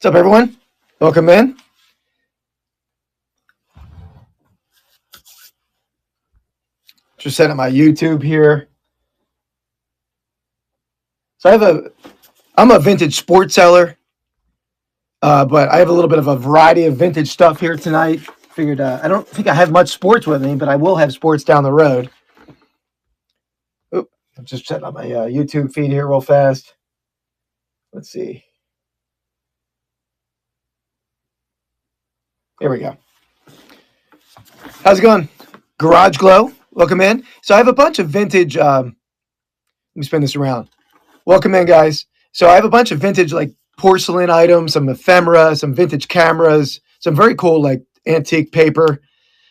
What's up, everyone? Welcome in. Just setting up my YouTube here. So I'm a vintage sports seller, but I have a little bit of a variety of vintage stuff here tonight. Figured I don't think I have much sports with me, but I will have sports down the road. Oop, I'm just setting up my YouTube feed here real fast. Let's see. Here we go. How's it going? Garage Glow, welcome in. So I have a bunch of vintage. Let me spin this around. Welcome in, guys. So I have a bunch of vintage, like porcelain items, some ephemera, some vintage cameras, some very cool, like antique paper.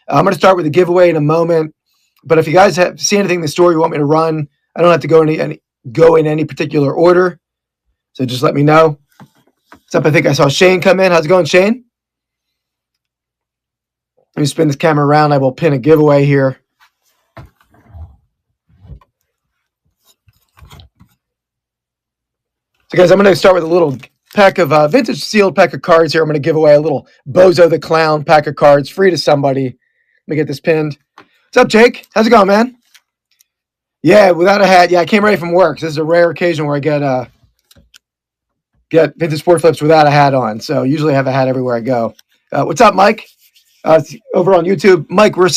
I'm going to start with a giveaway in a moment. But if you guys see anything in the store you want me to run, I don't have to go in any particular order. So just let me know. What's up? I think I saw Shane come in. How's it going, Shane? Let me spin this camera around. I will pin a giveaway here. So, guys, I'm going to start with a little pack of vintage sealed pack of cards here. I'm going to give away a little Bozo the Clown pack of cards, free to somebody. Let me get this pinned. What's up, Jake? How's it going, man? Yeah, without a hat. Yeah, I came ready from work. This is a rare occasion where I get vintage sport flips without a hat on. So usually I have a hat everywhere I go. What's up, Mike? Over on YouTube. Mike, I'm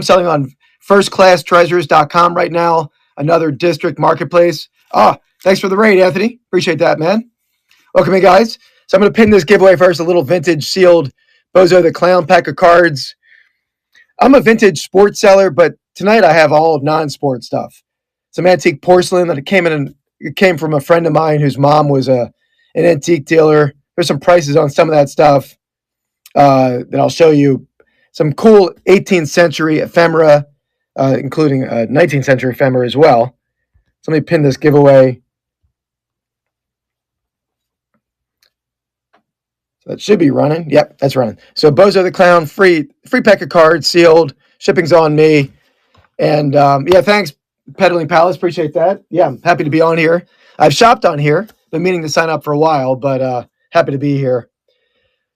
selling on firstclasstreasures.com right now. Another district marketplace. Thanks for the raid, Anthony. Appreciate that, man. Welcome in, guys. So I'm going to pin this giveaway first, a little vintage sealed Bozo the Clown pack of cards. I'm a vintage sports seller, but tonight I have all non-sport stuff. Some antique porcelain that came from a friend of mine whose mom was an antique dealer. There's some prices on some of that stuff that I'll show you. Some cool 18th century ephemera, including 19th century ephemera as well. So let me pin this giveaway. So that should be running. Yep, that's running. So Bozo the Clown, free pack of cards, sealed. Shipping's on me. And yeah, thanks, Peddling Palace. Appreciate that. Yeah, I'm happy to be on here. I've shopped on here. Been meaning to sign up for a while, but happy to be here.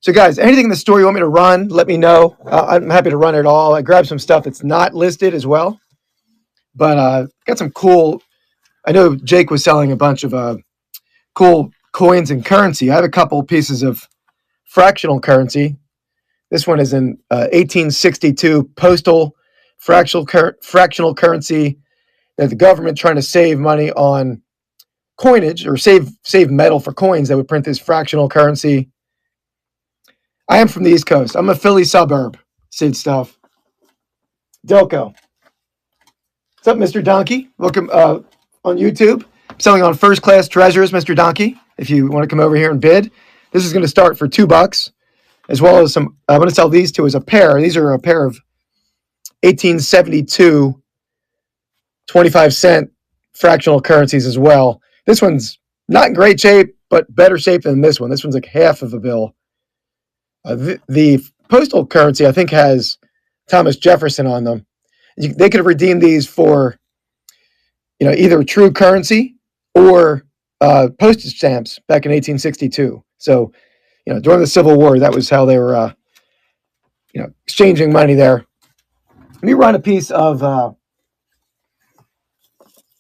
So, guys, anything in the store you want me to run, let me know. I'm happy to run it all. I grabbed some stuff that's not listed as well. But got some cool. I know Jake was selling a bunch of cool coins and currency. I have a couple pieces of fractional currency. This one is an 1862 postal fractional currency that the government trying to save money on coinage or save metal for coins. They would print this fractional currency. I am from the East Coast. I'm a Philly suburb. Sid stuff. Delco. What's up, Mr. Donkey? Welcome on YouTube. I'm selling on First Class Treasures, Mr. Donkey. If you want to come over here and bid, this is going to start for $2, as well as some. I'm going to sell these two as a pair. These are a pair of 1872 25-cent fractional currencies as well. This one's not in great shape, but better shape than this one. This one's like half of a bill. The postal currency, I think, has Thomas Jefferson on them. They could have redeemed these for, either true currency or postage stamps back in 1862. So, during the Civil War, that was how they were, exchanging money there. Let me run a piece of, I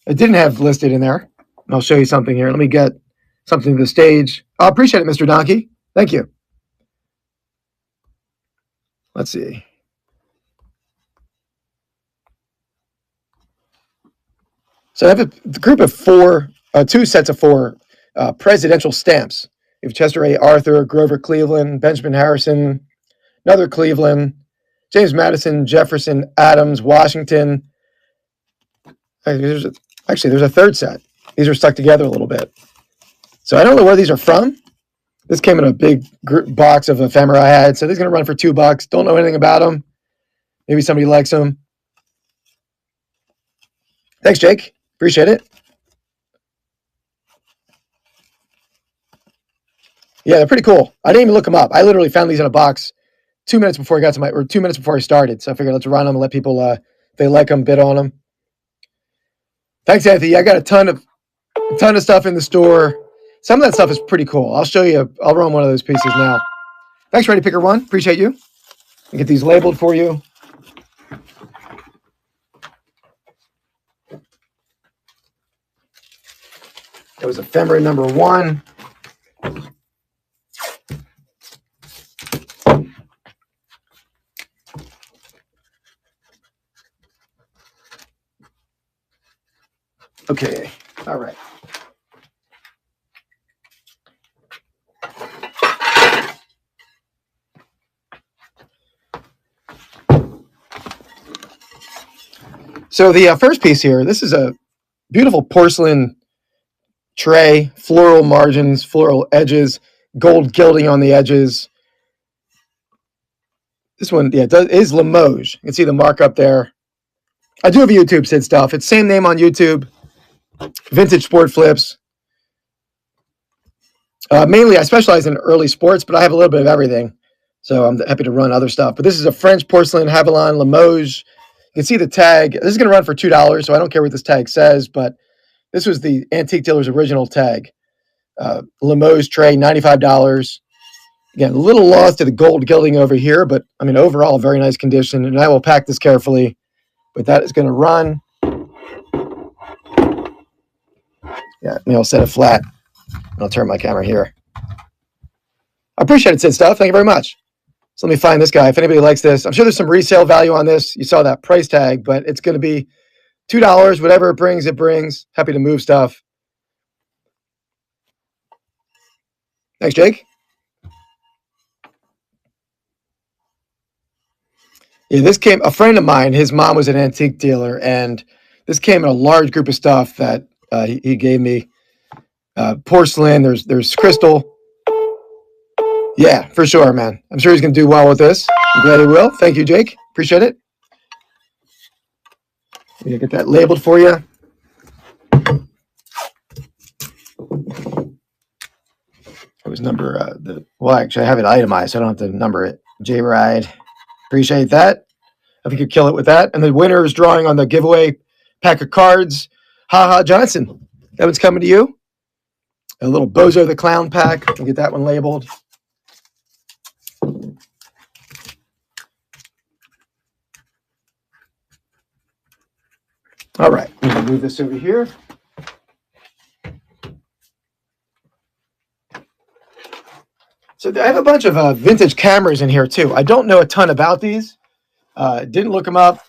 didn't have listed in there. And I'll show you something here. Let me get something to the stage. I appreciate it, Mr. Donkey. Thank you. Let's see. So I have a group of two sets of four presidential stamps. You have Chester A. Arthur, Grover Cleveland, Benjamin Harrison, another Cleveland, James Madison, Jefferson, Adams, Washington. There's a third set. These are stuck together a little bit. So I don't know where these are from. This came in a big box of ephemera I had. So these are going to run for $2. Don't know anything about them. Maybe somebody likes them. Thanks, Jake. Appreciate it. Yeah, they're pretty cool. I didn't even look them up. I literally found these in a box 2 minutes before I got to 2 minutes before I started. So I figured let's run them and let people, if they like them, bid on them. Thanks, Anthony. I got a ton of stuff in the store. Some of that stuff is pretty cool. I'll show you. I'll run one of those pieces now. Thanks, Ready Picker One. Appreciate you. I'll get these labeled for you. That was ephemera number 1. Okay. All right. So the first piece here, this is a beautiful porcelain tray, floral margins, floral edges, gold gilding on the edges. This one, yeah, is Limoges. You can see the mark up there. I do have YouTube Sid stuff. It's same name on YouTube. Vintage sport flips. Mainly, I specialize in early sports, but I have a little bit of everything. So I'm happy to run other stuff. But this is a French porcelain Havilland Limoges. You can see the tag. This is going to run for $2, so I don't care what this tag says, but this was the antique dealer's original tag. Limoges tray, $95. Again, a little lost to the gold gilding over here, but I mean, overall, very nice condition. And I will pack this carefully, but that is going to run. Yeah, maybe I'll set it flat. And I'll turn my camera here. I appreciate it, Sid Stuff. Thank you very much. So let me find this guy. If anybody likes this, I'm sure there's some resale value on this. You saw that price tag, but it's going to be $2. Whatever it brings, it brings. Happy to move stuff. Thanks, Jake. Yeah, this came, a friend of mine, his mom was an antique dealer, and this came in a large group of stuff that he gave me. Porcelain, there's crystal. Yeah, for sure, man. I'm sure he's going to do well with this. I'm glad he will. Thank you, Jake. Appreciate it. Let me get that labeled for you. It was number, well, actually, I have it itemized, so I don't have to number it. J-Ride. Appreciate that. I think you kill it with that. And the winner is drawing on the giveaway pack of cards. Ha Johnson. That one's coming to you. A little Bozo the Clown pack. I'll get that one labeled. All right. I'm going to move this over here. So I have a bunch of vintage cameras in here too. I don't know a ton about these. Didn't look them up.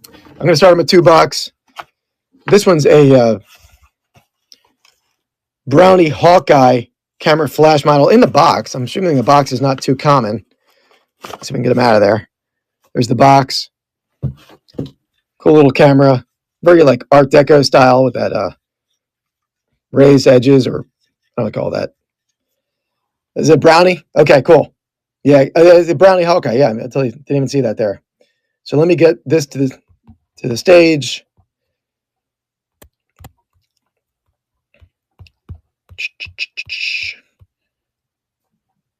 I'm going to start them at $2. This one's a Brownie Hawkeye camera flash model in the box. I'm assuming the box is not too common. Let's see if we can get them out of there. There's the box. Cool little camera. Very like Art Deco style with that raised edges, or I don't call that. Is it Brownie? Okay, cool. Yeah, is it Brownie Hawkeye? Yeah, I tell you, didn't even see that there. So let me get this to the stage.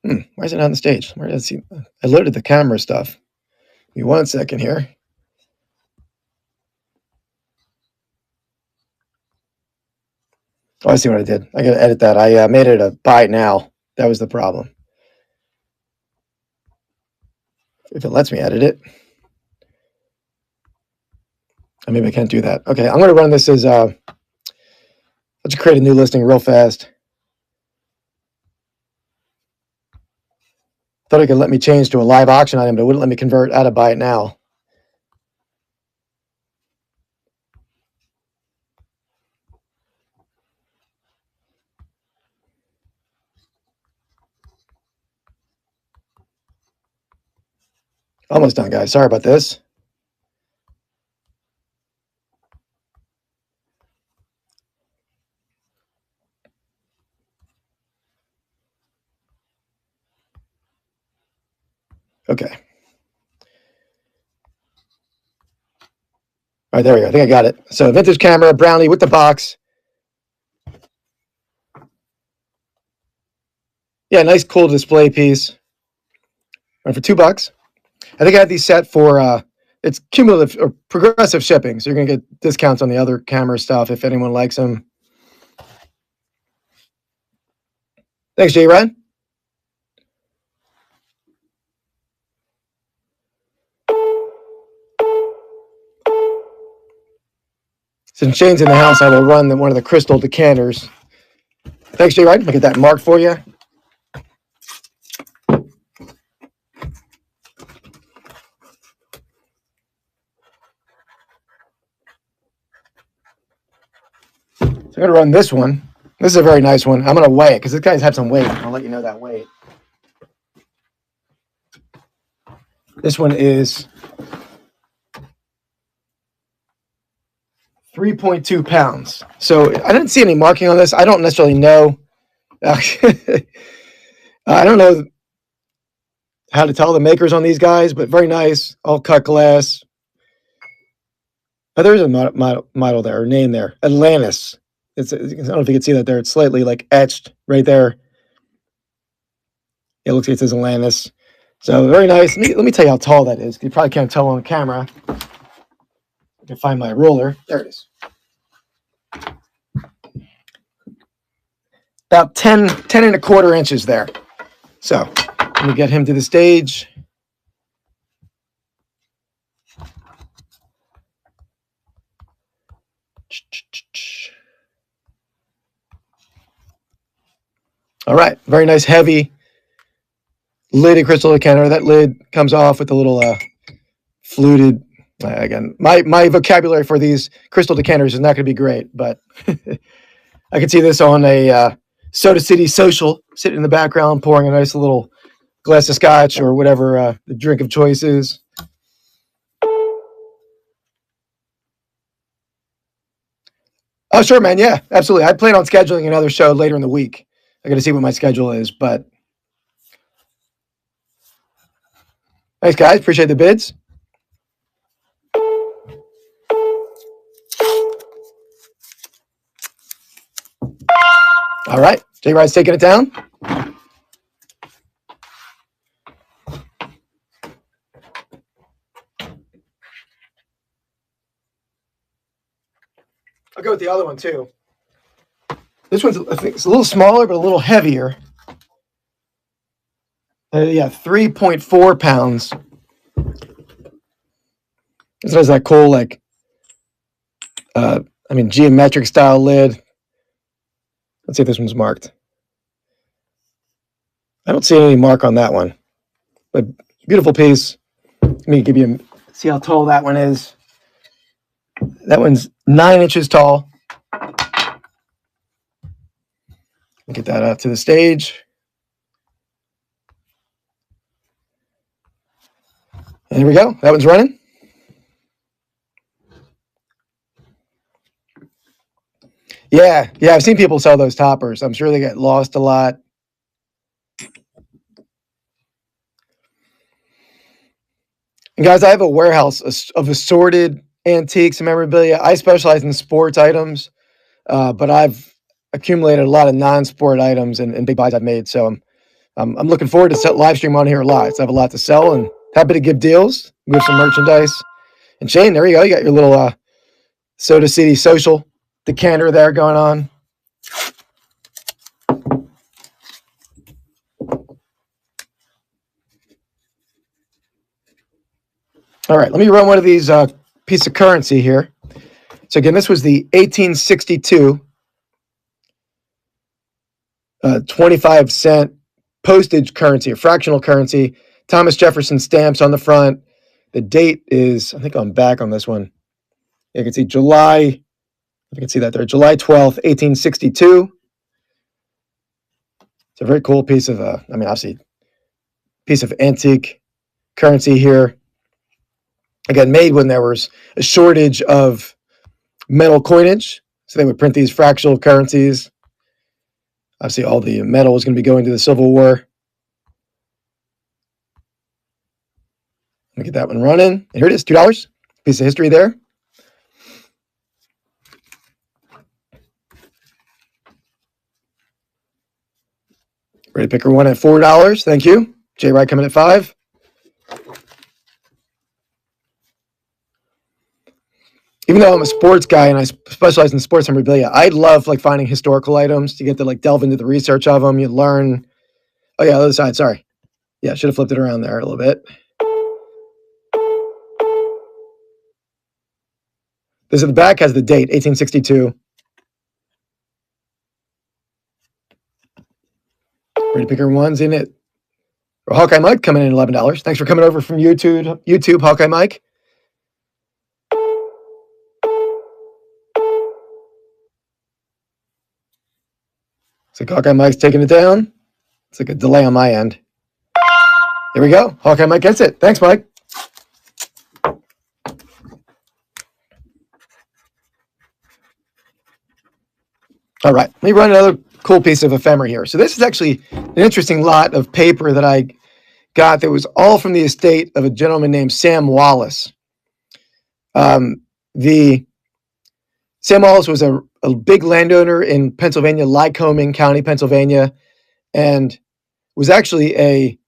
Why is it on the stage? Where does he? I loaded the camera stuff. Give me 1 second here. Oh, I see what I did. I got to edit that. I made it a buy now. That was the problem. If it lets me edit it. Maybe I can't do that. Okay, I'm going to run this as, let's create a new listing real fast. Thought it could let me change to a live auction item, but it wouldn't let me convert out of buy it now. Almost done, guys. Sorry about this. Okay. All right, there we go. I think I got it. So vintage camera, Brownie with the box. Yeah, nice, cool display piece. Right, for $2. I think I had these set for, it's cumulative or progressive shipping. So you're going to get discounts on the other camera stuff if anyone likes them. Thanks, J Rod. Since Shane's in the house, I will run one of the crystal decanters. Thanks, J Rod. I'll get that marked for you. So I'm going to run this one. This is a very nice one. I'm going to weigh it because this guy's had some weight. I'll let you know that weight. This one is 3.2 pounds. So I didn't see any marking on this. I don't necessarily know. I don't know how to tell the makers on these guys, but very nice. All cut glass. Oh, there's a model there, or name there. Atlantis. I don't know if you can see that there. It's slightly like etched right there. It looks like it says Atlantis. So very nice. Let me tell you how tall that is. You probably can't tell on camera. I can find my ruler. There it is. About 10 and a quarter inches there. So let me get him to the stage. All right, very nice, heavy lidded crystal decanter. That lid comes off with a little fluted. Again, my vocabulary for these crystal decanters is not going to be great, but I can see this on a Soda City social, sitting in the background, pouring a nice little glass of scotch or whatever the drink of choice is. Oh, sure, man. Yeah, absolutely. I plan on scheduling another show later in the week. I got to see what my schedule is, but thanks, guys. Appreciate the bids. All right. J Rod's taking it down. I'll go with the other one, too. This one's, I think, it's a little smaller, but a little heavier. Yeah, 3.4 pounds. This has that cool, like, geometric style lid. Let's see if this one's marked. I don't see any mark on that one. But beautiful piece. Let me give you see how tall that one is. That one's 9 inches tall. Get that out to the stage. And there we go. That one's running. Yeah, I've seen people sell those toppers. I'm sure they get lost a lot. And guys, I have a warehouse of assorted antiques and memorabilia. I specialize in sports items, but I've accumulated a lot of non-sport items and big buys I've made. So I'm looking forward to live stream on here a lot. So I have a lot to sell and happy to give deals. We have some merchandise. And Shane, there you go. You got your little Soda City social decanter there going on. All right, let me run one of these piece of currency here. So again, this was the 1862 25-cent postage currency, or fractional currency. Thomas Jefferson stamps on the front. The date is, I think, on back on this one. You can see July, you can see that there, July 12th, 1862. It's a very cool piece of, obviously, piece of antique currency here. Again, made when there was a shortage of metal coinage. So they would print these fractional currencies. Obviously, all the metal was going to be going to the Civil War. Let me get that one running. And here it is, $2. Piece of history there. Ready picker one at $4. Thank you. J Wright coming at $5. even though I'm a sports guy and I specialize in sports memorabilia, I love like finding historical items to get to like delve into the research of them. You learn. Oh yeah, other side. Sorry. Yeah, should have flipped it around there a little bit. This at the back has the date, 1862. Pretty picker ones in it. Hawkeye Mike coming in at $11. Thanks for coming over from YouTube, Hawkeye Mike. It's like Hawkeye Mike's taking it down. It's like a delay on my end. Here we go. Hawkeye Mike gets it. Thanks, Mike. All right, let me run another cool piece of ephemera here. So this is actually an interesting lot of paper that I got that was all from the estate of a gentleman named Sam Wallace. Sam Wallace was a big landowner in Pennsylvania, Lycoming County, Pennsylvania, and was actually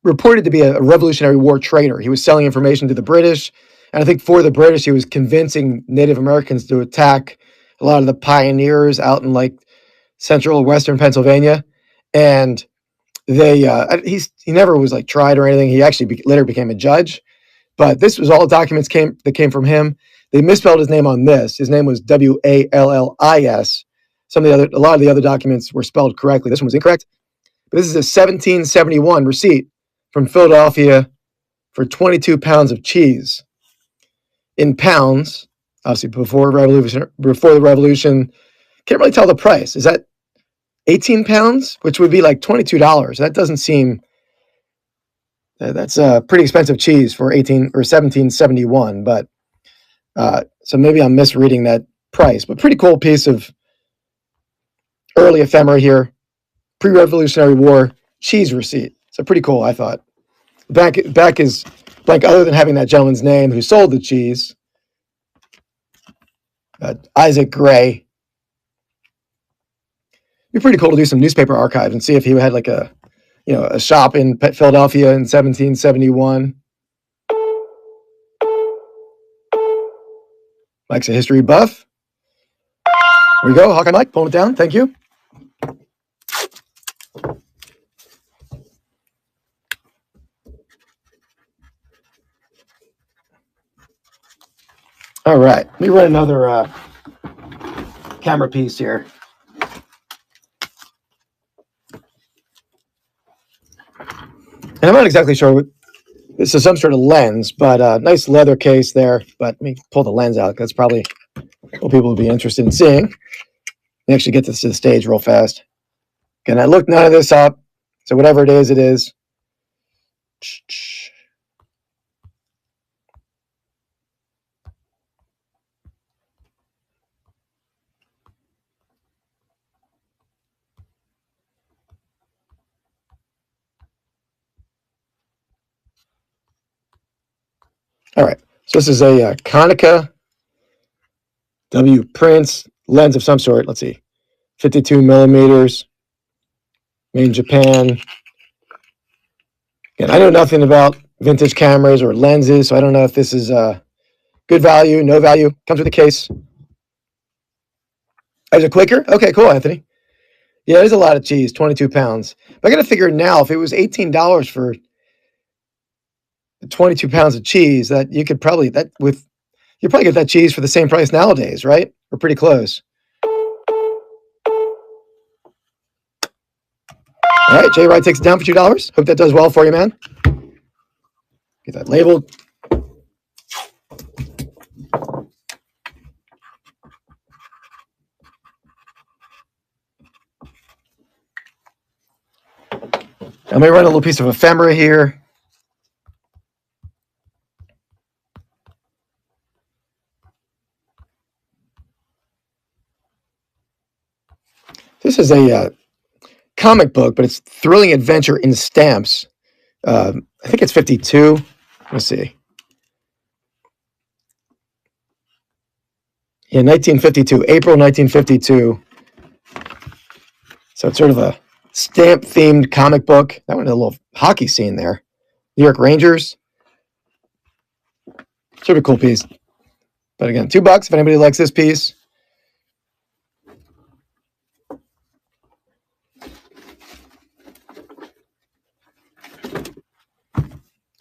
reported to be a Revolutionary War traitor. He was selling information to the British, and I think for the British, he was convincing Native Americans to attack a lot of the pioneers out in like central or western Pennsylvania, and he never was like tried or anything. He actually later became a judge, but this was all documents that came from him. They misspelled his name on this. His name was Wallis. A lot of the other documents were spelled correctly. This one was incorrect. But this is a 1771 receipt from Philadelphia for 22 pounds of cheese. In pounds, obviously before the revolution, can't really tell the price. Is that 18 pounds, which would be like $22? That doesn't seem. That's a pretty expensive cheese for 1771, but so maybe I'm misreading that price. But pretty cool piece of early ephemera here, pre-Revolutionary War cheese receipt. So pretty cool, I thought. Back is blank, other than having that gentleman's name who sold the cheese, Isaac Gray. It'd be pretty cool to do some newspaper archives and see if he had like a shop in Philadelphia in 1771. Mike's a history buff. Here we go, Hawkeye Mike, pulling it down. Thank you. All right, let me run another camera piece here. And I'm not exactly sure what this is, some sort of lens, but nice leather case there. But let me pull the lens out. That's probably what people would be interested in seeing. Let me actually get this to the stage real fast. Again, I looked none of this up, so whatever it is, it is. All right, so this is a Konica W Prince lens of some sort. Let's see, 52 millimeters, made in Japan. Again, I know nothing about vintage cameras or lenses, so I don't know if this is good value, no value. Comes with a case. Is it quicker? Okay, cool, Anthony. Yeah, there's a lot of cheese, 22 pounds. But I got to figure now, if it was $18 for 22 pounds of cheese, that you could probably get that cheese for the same price nowadays, right? We're pretty close. All right, Jay Wright takes it down for $2. Hope that does well for you, man. Get that labeled. I'm going to run a little piece of ephemera here. This is a comic book, but it's Thrilling Adventure in Stamps. I think it's 52. Let's see. Yeah, 1952, April 1952. So it's sort of a stamp-themed comic book. That one had a little hockey scene there. New York Rangers. Sort of a cool piece. But again, $2 if anybody likes this piece.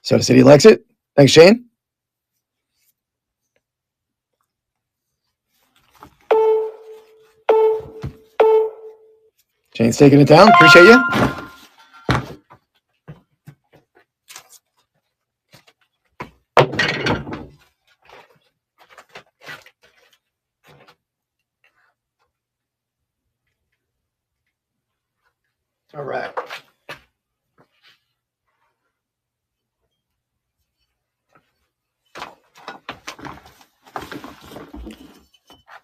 Soda City likes it. Thanks, Shane. Shane's taking it down. Appreciate you. All right.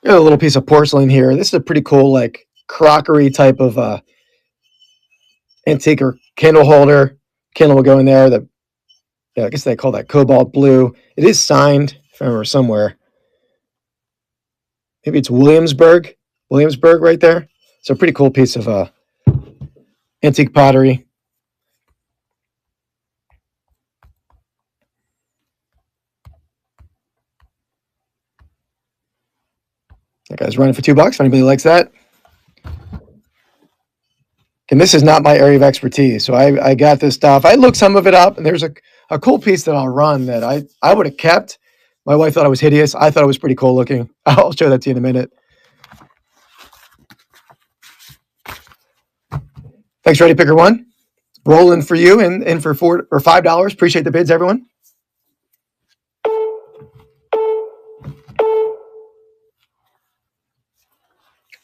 Got a little piece of porcelain here. This is a pretty cool, like, crockery type of antique or candle holder. Candle will go in there. I guess they call that cobalt blue. It is signed, if I remember, somewhere. Maybe it's Williamsburg right there. So a pretty cool piece of antique pottery. That guy's running for $2 if anybody likes that. And this is not my area of expertise, so I got this stuff. I looked some of it up, and there's a cool piece that I'll run that I would have kept. My wife thought it was hideous. I thought it was pretty cool looking. I'll show that to you in a minute. Thanks, Ready Picker One. Rolling for you and for $4 or $5. Appreciate the bids, everyone.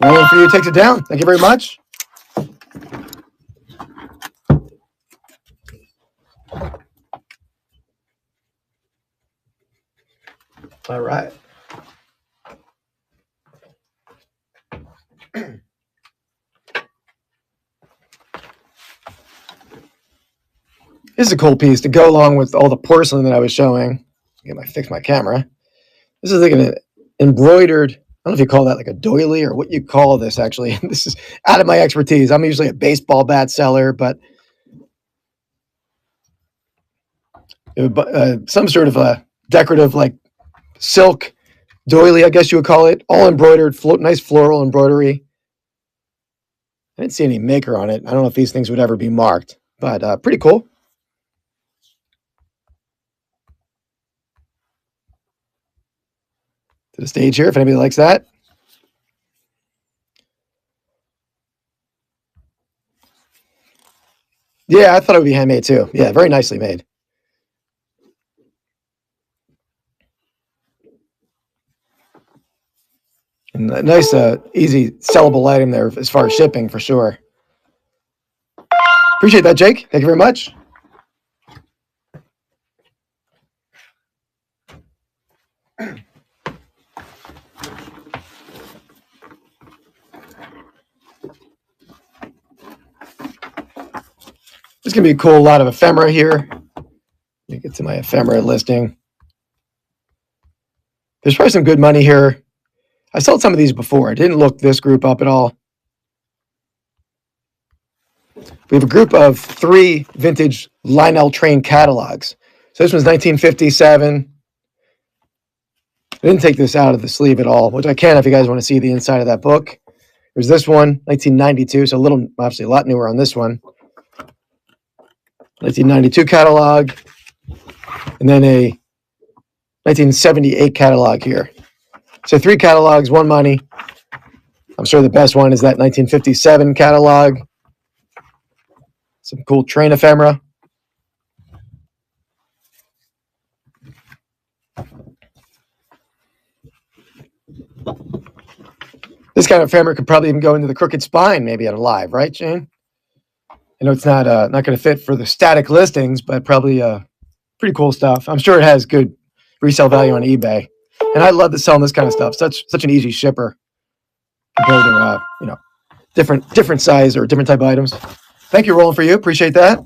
Rolling for you takes it down. Thank you very much. All right. This is a cool piece to go along with all the porcelain that I was showing. Fix my camera. This is like an embroidered, I don't know if you call that like a doily or what you call this actually. This is out of my expertise. I'm usually a baseball bat seller, but some sort of a decorative like silk doily, I guess you would call it, all embroidered, nice floral embroidery. I didn't see any maker on it. I don't know if these things would ever be marked, but pretty cool. To the stage here, if anybody likes that. Yeah, I thought it would be handmade too. Yeah, very nicely made. And a nice, easy sellable item there as far as shipping for sure. Appreciate that, Jake. Thank you very much. There's going to be a cool lot of ephemera here. Let me get to my ephemera listing. There's probably some good money here. I sold some of these before. I didn't look this group up at all. We have a group of 3 vintage Lionel train catalogs. So this one's 1957. I didn't take this out of the sleeve at all, which I can if you guys want to see the inside of that book. There's this one, 1992, so obviously a lot newer on this one. 1992 catalog, and then a 1978 catalog here. So 3 catalogs, 1 money. I'm sure the best one is that 1957 catalog. Some cool train ephemera. This kind of ephemera could probably even go into the crooked spine, maybe at a live, right, Shane? I know it's not going to fit for the static listings, but probably pretty cool stuff. I'm sure it has good resale value on eBay, and I love to sell this kind of stuff. Such an easy shipper compared to different size or different type of items. Thank you, Rolling for you. Appreciate that.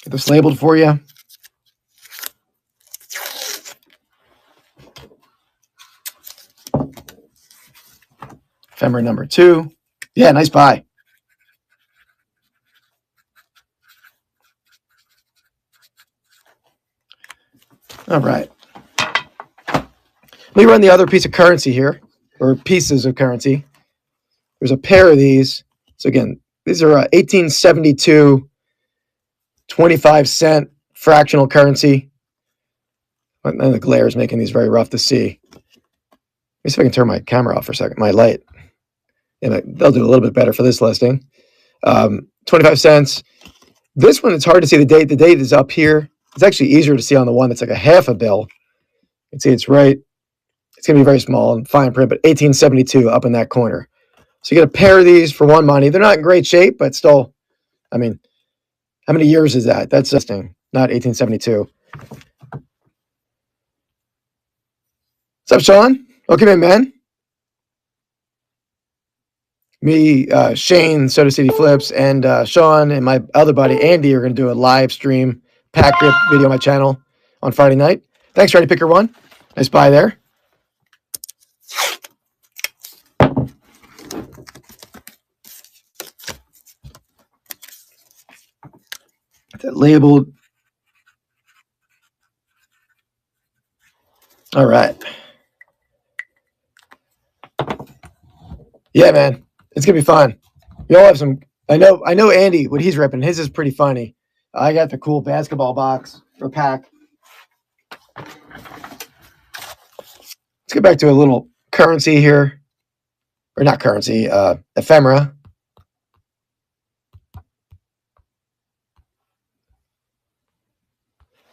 Get this labeled for you. Ephemera number 2. Yeah, nice buy. All right. Let me run the other piece of currency here, or pieces of currency. There's a pair of these. So again, these are 1872 25-cent fractional currency. And the glare is making these very rough to see. Let me see if I can turn my camera off for a second, my light. And they'll do a little bit better for this listing. 25 cents. This one, it's hard to see the date. The date is up here. It's actually easier to see on the one that's like a half a bill. You can see it's right. It's going to be very small and fine print, but 1872 up in that corner. So you get a pair of these for one money. They're not in great shape, but still, I mean, how many years is that? That's listing, not 1872. What's up, Sean? Welcome in, man. Me, Shane, Soda City Flips, and Sean and my other buddy Andy are going to do a live stream pack rip video on my channel on Friday night. Thanks, Ready Picker One. Nice buy there. That labeled. All right. Yeah, man. It's going to be fun. We all have some. I know Andy, what he's ripping. His is pretty funny. I got the cool basketball box or pack. Let's get back to a little currency here. Or not currency, ephemera.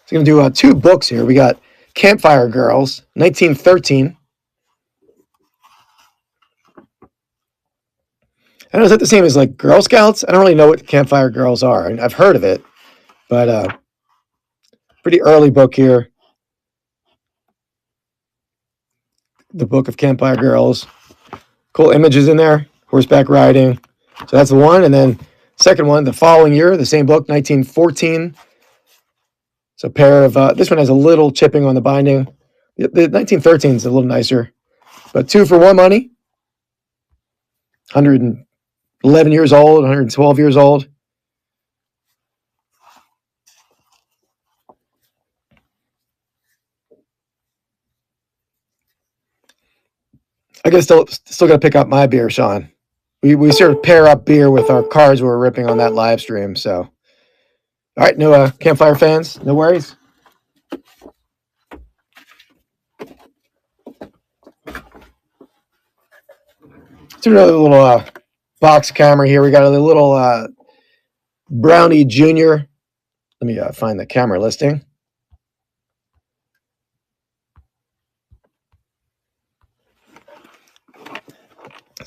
So I'm going to do 2 books here. We got Campfire Girls, 1913. I don't know, is that the same as like Girl Scouts? I don't really know what Campfire Girls are. I've heard of it, but pretty early book here. The Book of Campfire Girls. Cool images in there. Horseback riding. So that's the one. And then second one, the following year, the same book, 1914. So a pair of, this one has a little chipping on the binding. The 1913 is a little nicer. But 2 for 1 money. 111 years old, 112 years old. I guess still got to pick up my beer, Sean. We sort of pair up beer with our cards we were ripping on that live stream. So, all right, no Campfire fans, no worries. Let's do another little box camera here. We got a little Brownie Junior. Let me find the camera listing.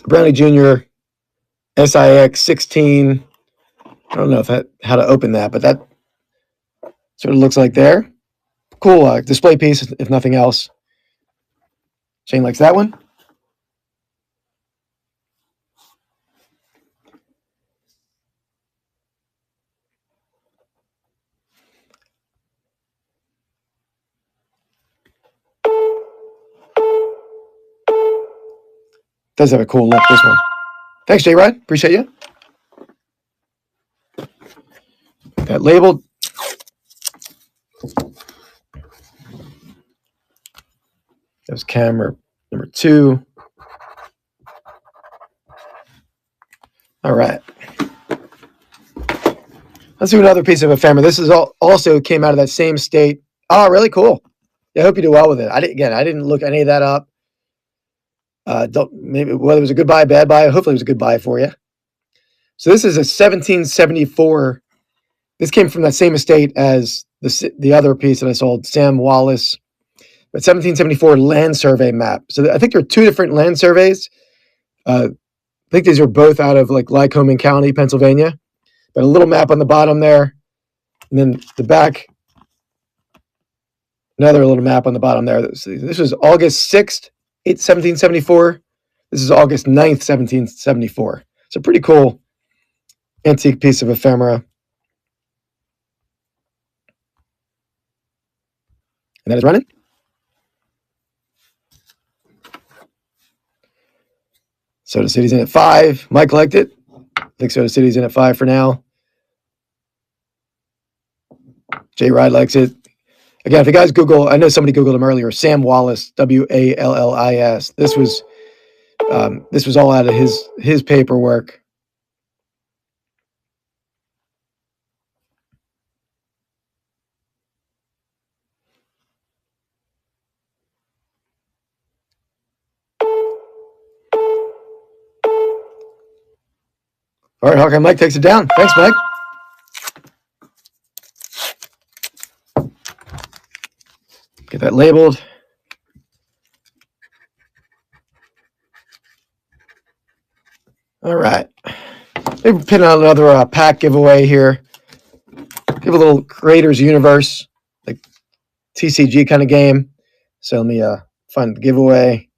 Brownie Junior, SIX 16. I don't know how to open that, but that sort of looks like there. Cool display piece, if nothing else. Shane likes that one. Does have a cool look, this one. Thanks, J-Rod. Appreciate you. That labeled. That's camera number 2. All right. Let's do another piece of ephemera. This is also came out of that same state. Oh, really cool. Yeah, I hope you do well with it. I didn't look any of that up. Maybe whether it was a good buy, bad buy. Hopefully, it was a good buy for you. So this is a 1774. This came from that same estate as the other piece that I sold, Sam Wallace. But 1774 land survey map. So I think there are 2 different land surveys. I think these are both out of like Lycoming County, Pennsylvania. But a little map on the bottom there, and then the back. Another little map on the bottom there. This was August 6th, 1774. This is August 9th, 1774. It's a pretty cool antique piece of ephemera. And that is running. Soda City's in at 5. Mike liked it. I think Soda City's in at 5 for now. J-Rod likes it. Again, if you guys Google, I know somebody Googled him earlier, Sam Wallis, Wallis. This was all out of his paperwork. All right, Hawkeye Mike takes it down. Thanks, Mike. Get that labeled. All right. Maybe pin on another pack giveaway here. Give a little Creators Universe, like TCG kind of game. So let me find the giveaway.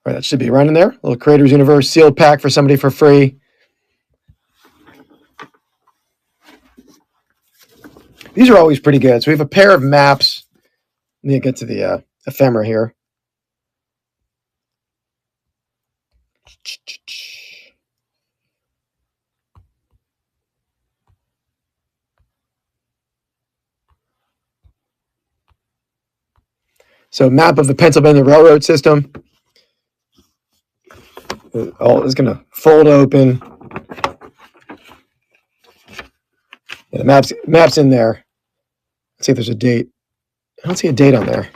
All right, that should be running there. A little Creators Universe sealed pack for somebody for free. These are always pretty good. So we have a pair of maps. Let me get to the ephemera here. So map of the Pennsylvania Railroad system. Oh, it's going to fold open. Yeah, the map's in there. Let's see if there's a date. I don't see a date on there.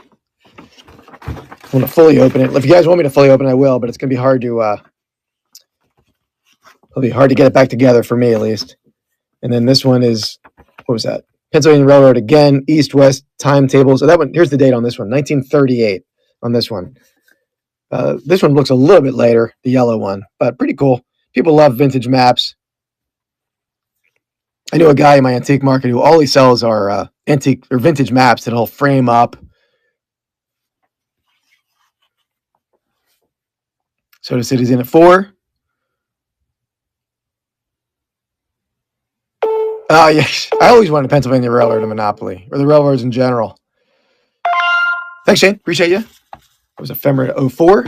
I want to fully open it. If you guys want me to fully open it, I will, but it's going to be hard to it'll be hard to get it back together for me at least. And then this one is, what was that? Pennsylvania Railroad again, east-west timetable. So that one, here's the date on this one, 1938 on this one. This one looks a little bit later, the yellow one, but pretty cool. People love vintage maps. I know a guy in my antique market who all he sells are antique or vintage maps that he'll frame up. So the city's in at 4. Oh, yes. I always wanted Pennsylvania Railroad and Monopoly, or the railroads in general. Thanks, Shane. Appreciate you. It was Ephemera 04.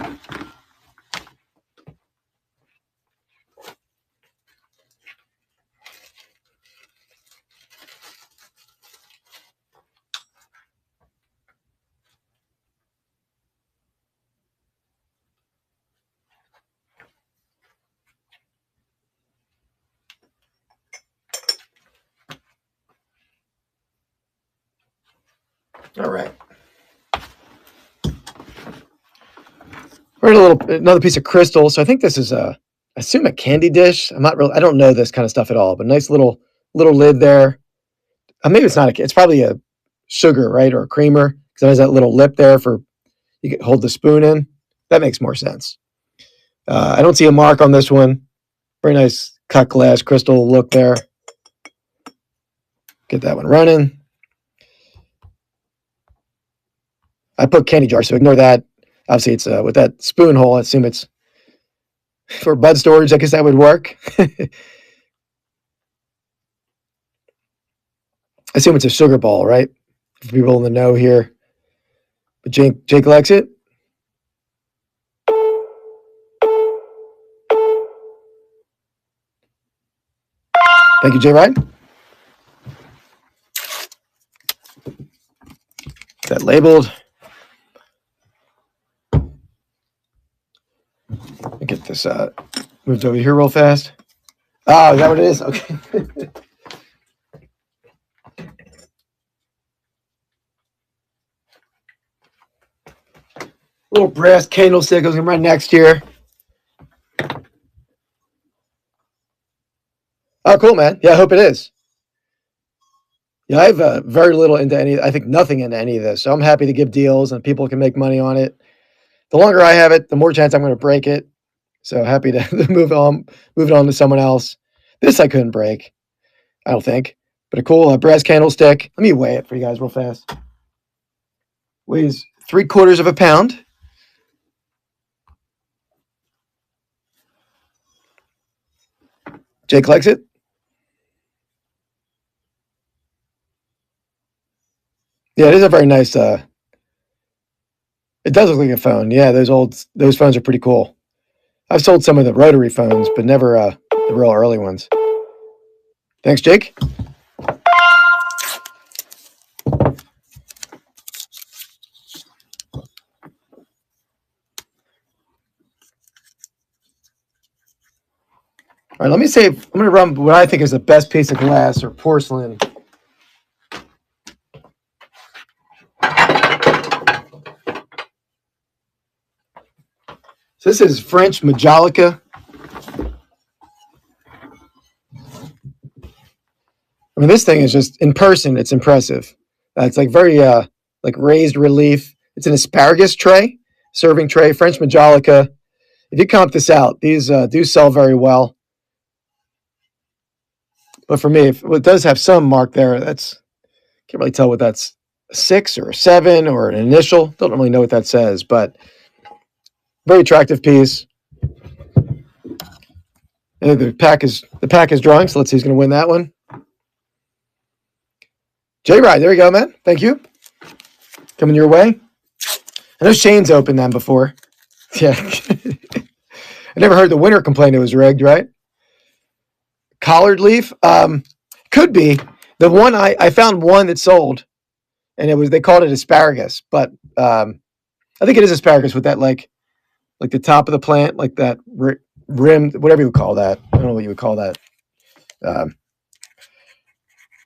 All right. We're in another piece of crystal. So I think this is I assume a candy dish. I don't know this kind of stuff at all, but nice little lid there. Maybe it's not it's probably a sugar, right? Or a creamer, because it has that little lip there for you can hold the spoon in. That makes more sense. I don't see a mark on this one. Very nice cut glass crystal look there. Get that one running. I put candy jar, so ignore that. Obviously, it's with that spoon hole. I assume it's for bud storage. I guess that would work. I assume it's a sugar ball, right? For people in the know here. But Jake likes it. Thank you, Jay Ryan. That labeled. Let me get this moved over here real fast. Oh, is that what it is? Okay. Little brass candlestick I was going to run next here. Oh, cool, man. Yeah, I hope it is. Yeah, I have very little into I think nothing into any of this. So I'm happy to give deals and people can make money on it. The longer I have it, the more chance I'm going to break it. So happy to move it on to someone else. This I couldn't break, I don't think. But a cool brass candlestick. Let me weigh it for you guys real fast. Weighs 3/4 of a pound. Jake likes it. Yeah, it is a very nice. It does look like a phone. Yeah, those phones are pretty cool. I've sold some of the rotary phones, but never the real early ones. Thanks, Jake. All right, let me say, I'm going to run what I think is the best piece of glass or porcelain. So this is French majolica. I mean, this thing is just, in person, it's impressive. It's like very, like raised relief. It's an asparagus tray, serving tray, French majolica. If you comp this out, these do sell very well. But for me, if it does have some mark there, can't really tell what that's, a 6 or a 7 or an initial. Don't really know what that says, but very attractive piece. And the pack is drawing, so let's see who's going to win that one. J-Ride, there you go, man. Thank you. Coming your way. I know Shane's opened them before. Yeah. I never heard the winner complain it was rigged, right? Collard leaf? Could be. The one I found one that sold, and they called it asparagus, but I think it is asparagus with that like the top of the plant, like that rim, whatever you would call that. I don't know what you would call that.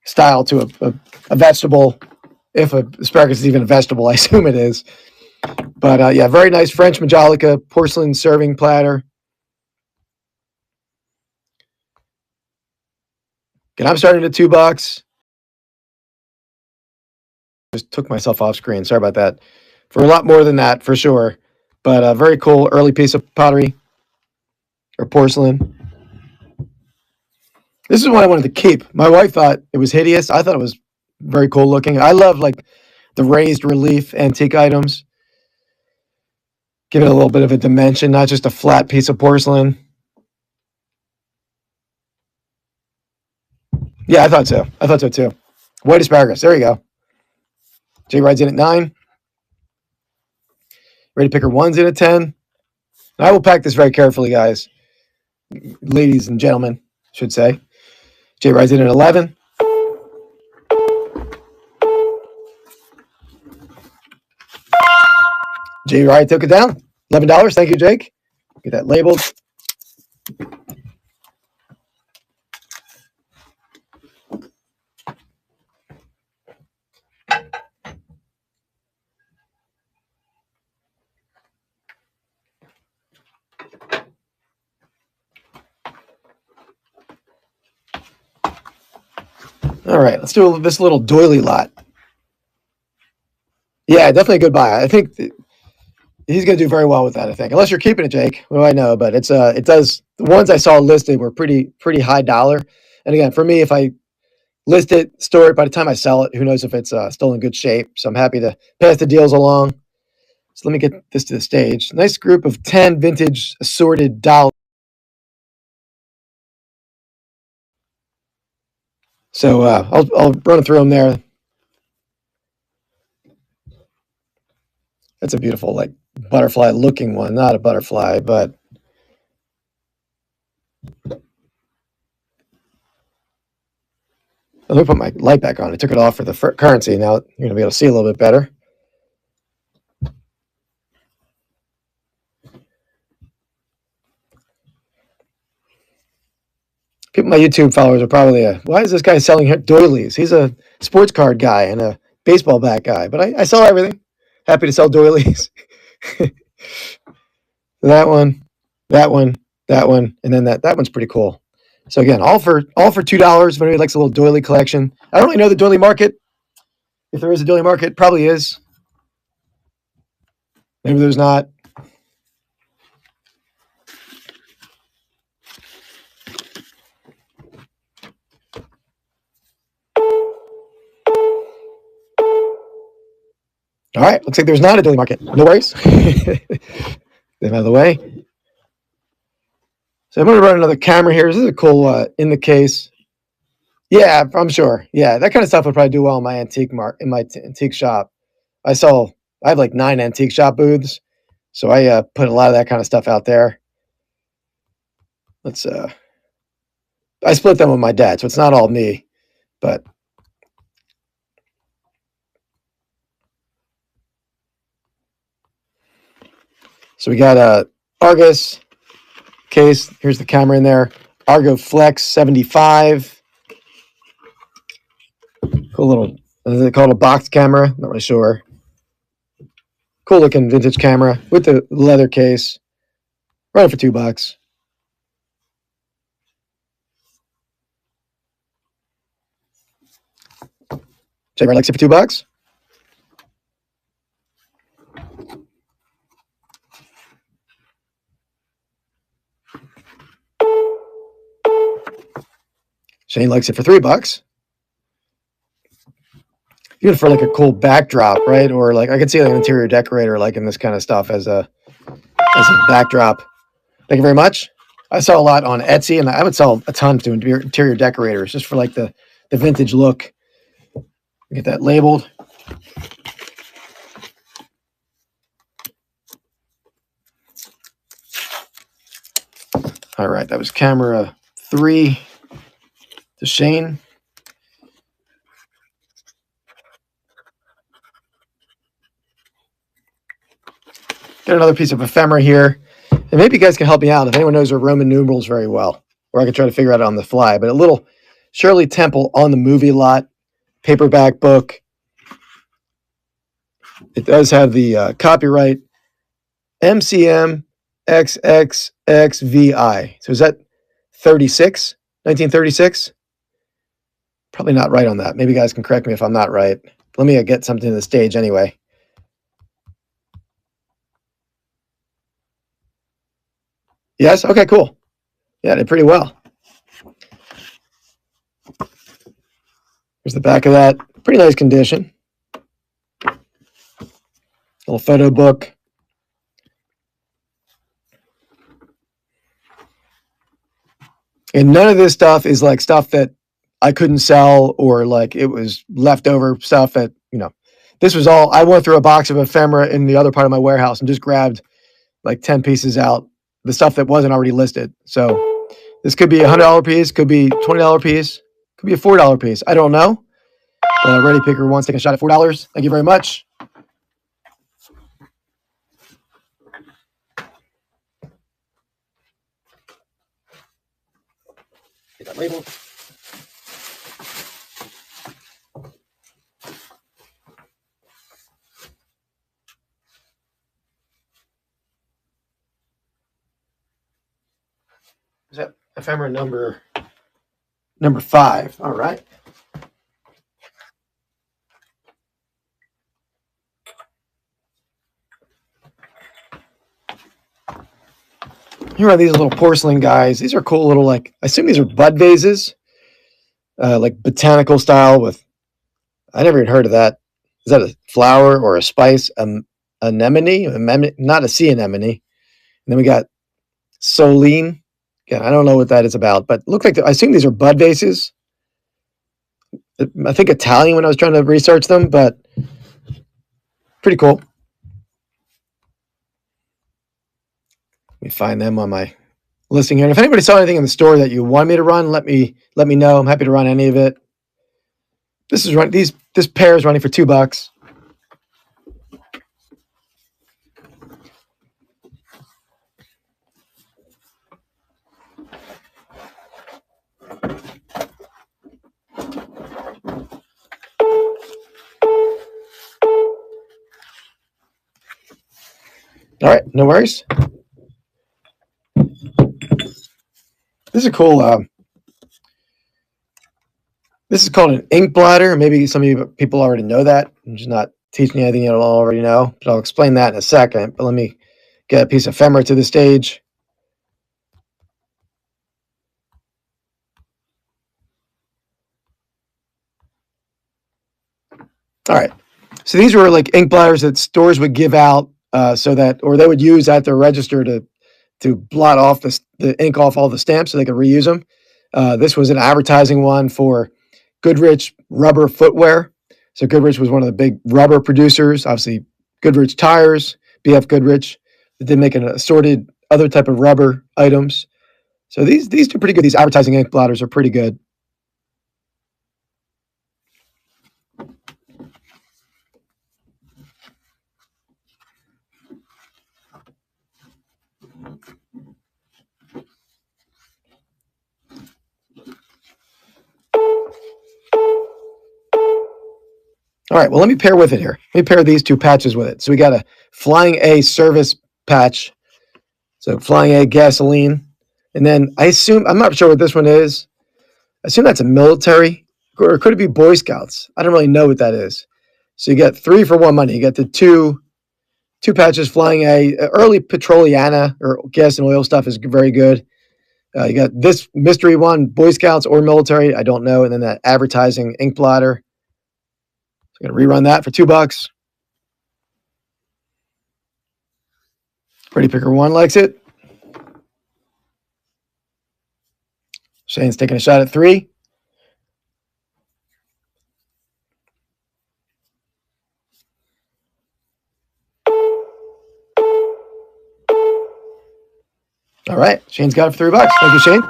Style to a vegetable. If asparagus is even a vegetable, I assume it is. But yeah, very nice French majolica porcelain serving platter. And I'm starting at $2. Just took myself off screen. Sorry about that. For a lot more than that, for sure. But a very cool early piece of pottery or porcelain. This is one I wanted to keep. My wife thought it was hideous. I thought it was very cool looking. I love like the raised relief antique items. Give it a little bit of a dimension, not just a flat piece of porcelain. Yeah, I thought so. I thought so too. White asparagus. There you go. J Ride's in at 9. Ready Picker 1's in at 10. I will pack this very carefully, guys. Ladies and gentlemen, I should say. J Ride's in at 11. J Ride took it down. $11. Thank you, Jake. Get that labeled. All right, let's do this little doily lot. Yeah, definitely a good buy. I think he's going to do very well with that, I think. Unless you're keeping it, Jake. What do I know? But it does. The ones I saw listed were pretty high dollar. And again, for me, if I list it, store it, by the time I sell it, who knows if it's still in good shape. So I'm happy to pass the deals along. So let me get this to the stage. Nice group of 10 vintage assorted dolls. So I'll run through them there. That's a beautiful, like, butterfly looking one. Not a butterfly, but let me put my light back on. I took it off for the currency. Now you're going to be able to see a little bit better. People, my YouTube followers are probably, why is this guy selling doilies? He's a sports card guy and a baseball bat guy, but I sell everything. Happy to sell doilies. That one, and then that one's pretty cool. So again, all for $2. If anybody likes a little doily collection, I don't really know the doily market. If there is a doily market, probably is. Maybe there's not. All right, looks like there's not a doily market. No worries. Get them out of the way. So I'm going to run another camera here. This is a cool in the case. Yeah, I'm sure. Yeah, that kind of stuff would probably do well in my antique antique shop. I sell I have like 9 antique shop booths, so I put a lot of that kind of stuff out there. Let's I split them with my dad, so it's not all me, but so we got a Argus case. Here's the camera in there. Argo Flex 75. Cool little, is it called a box camera? Not really sure. Cool looking vintage camera with the leather case. Running for $2. Should I likes it for $2? Shane likes it for $3. Even for like a cool backdrop, right? Or like I could see like an interior decorator like in this kind of stuff as a backdrop. Thank you very much. I saw a lot on Etsy, and I would sell a ton to interior decorators just for like the vintage look. Get that labeled. All right, that was camera 3 to Shane. Got another piece of ephemera here. And maybe you guys can help me out if anyone knows their Roman numerals very well, or I can try to figure it out on the fly. But a little Shirley Temple on the movie lot, paperback book. It does have the copyright MCM XXXVI. So is that 36? 1936? Probably not right on that. Maybe you guys can correct me if I'm not right. Let me get something to the stage anyway. Yes? Okay, cool. Yeah, did pretty well. Here's the back of that. Pretty nice condition. Little photo book. And none of this stuff is like stuff that I couldn't sell or like it was leftover stuff that, you know, this was all, I went through a box of ephemera in the other part of my warehouse and just grabbed like 10 pieces out, the stuff that wasn't already listed. So this could be a $100 piece, could be $20 piece, could be a $4 piece. I don't know. Ready Picker wants to take a shot at $4. Thank you very much. Get that label. Is that ephemera number 5? All right. Here are these little porcelain guys. These are cool little, like, I assume these are bud vases, like botanical style with, I never even heard of that. Is that a flower or a spice? Anemone? Not a sea anemone. And then we got Soline. Again, I don't know what that is about, but look like, I assume these are bud vases. I think Italian when I was trying to research them, but pretty cool. Let me find them on my listing here. And if anybody saw anything in the store that you want me to run, let me know. I'm happy to run any of it. This pair is running for $2. All right, no worries. This is a cool. This is called an ink bladder. Maybe some of you people already know that. I'm just not teaching you anything you don't already know, but I'll explain that in a second. But let me get a piece of ephemera to the stage. All right. So these were like ink bladders that stores would give out so that, or they would use at their register to blot off the ink off all the stamps so they could reuse them. This was an advertising one for Goodrich rubber footwear. So Goodrich was one of the big rubber producers, obviously Goodrich tires, BF Goodrich. They did make an assorted other type of rubber items. So these are pretty good. These advertising ink blotters are pretty good. All right, well, let me pair with it here. Let me pair these two patches with it. So we got a Flying A service patch. So Flying A gasoline. And then I assume, I'm not sure what this one is. I assume that's a military, or could it be Boy Scouts? I don't really know what that is. So you get 3 for 1 money. You get the two patches Flying A. Early Petroliana or gas and oil stuff is very good. You got this mystery one, Boy Scouts or military, I don't know. And then that advertising ink blotter. So I'm going to rerun that for $2. Pretty Picker 1 likes it. Shane's taking a shot at 3. All right, Shane's got it for $3. Thank you, Shane.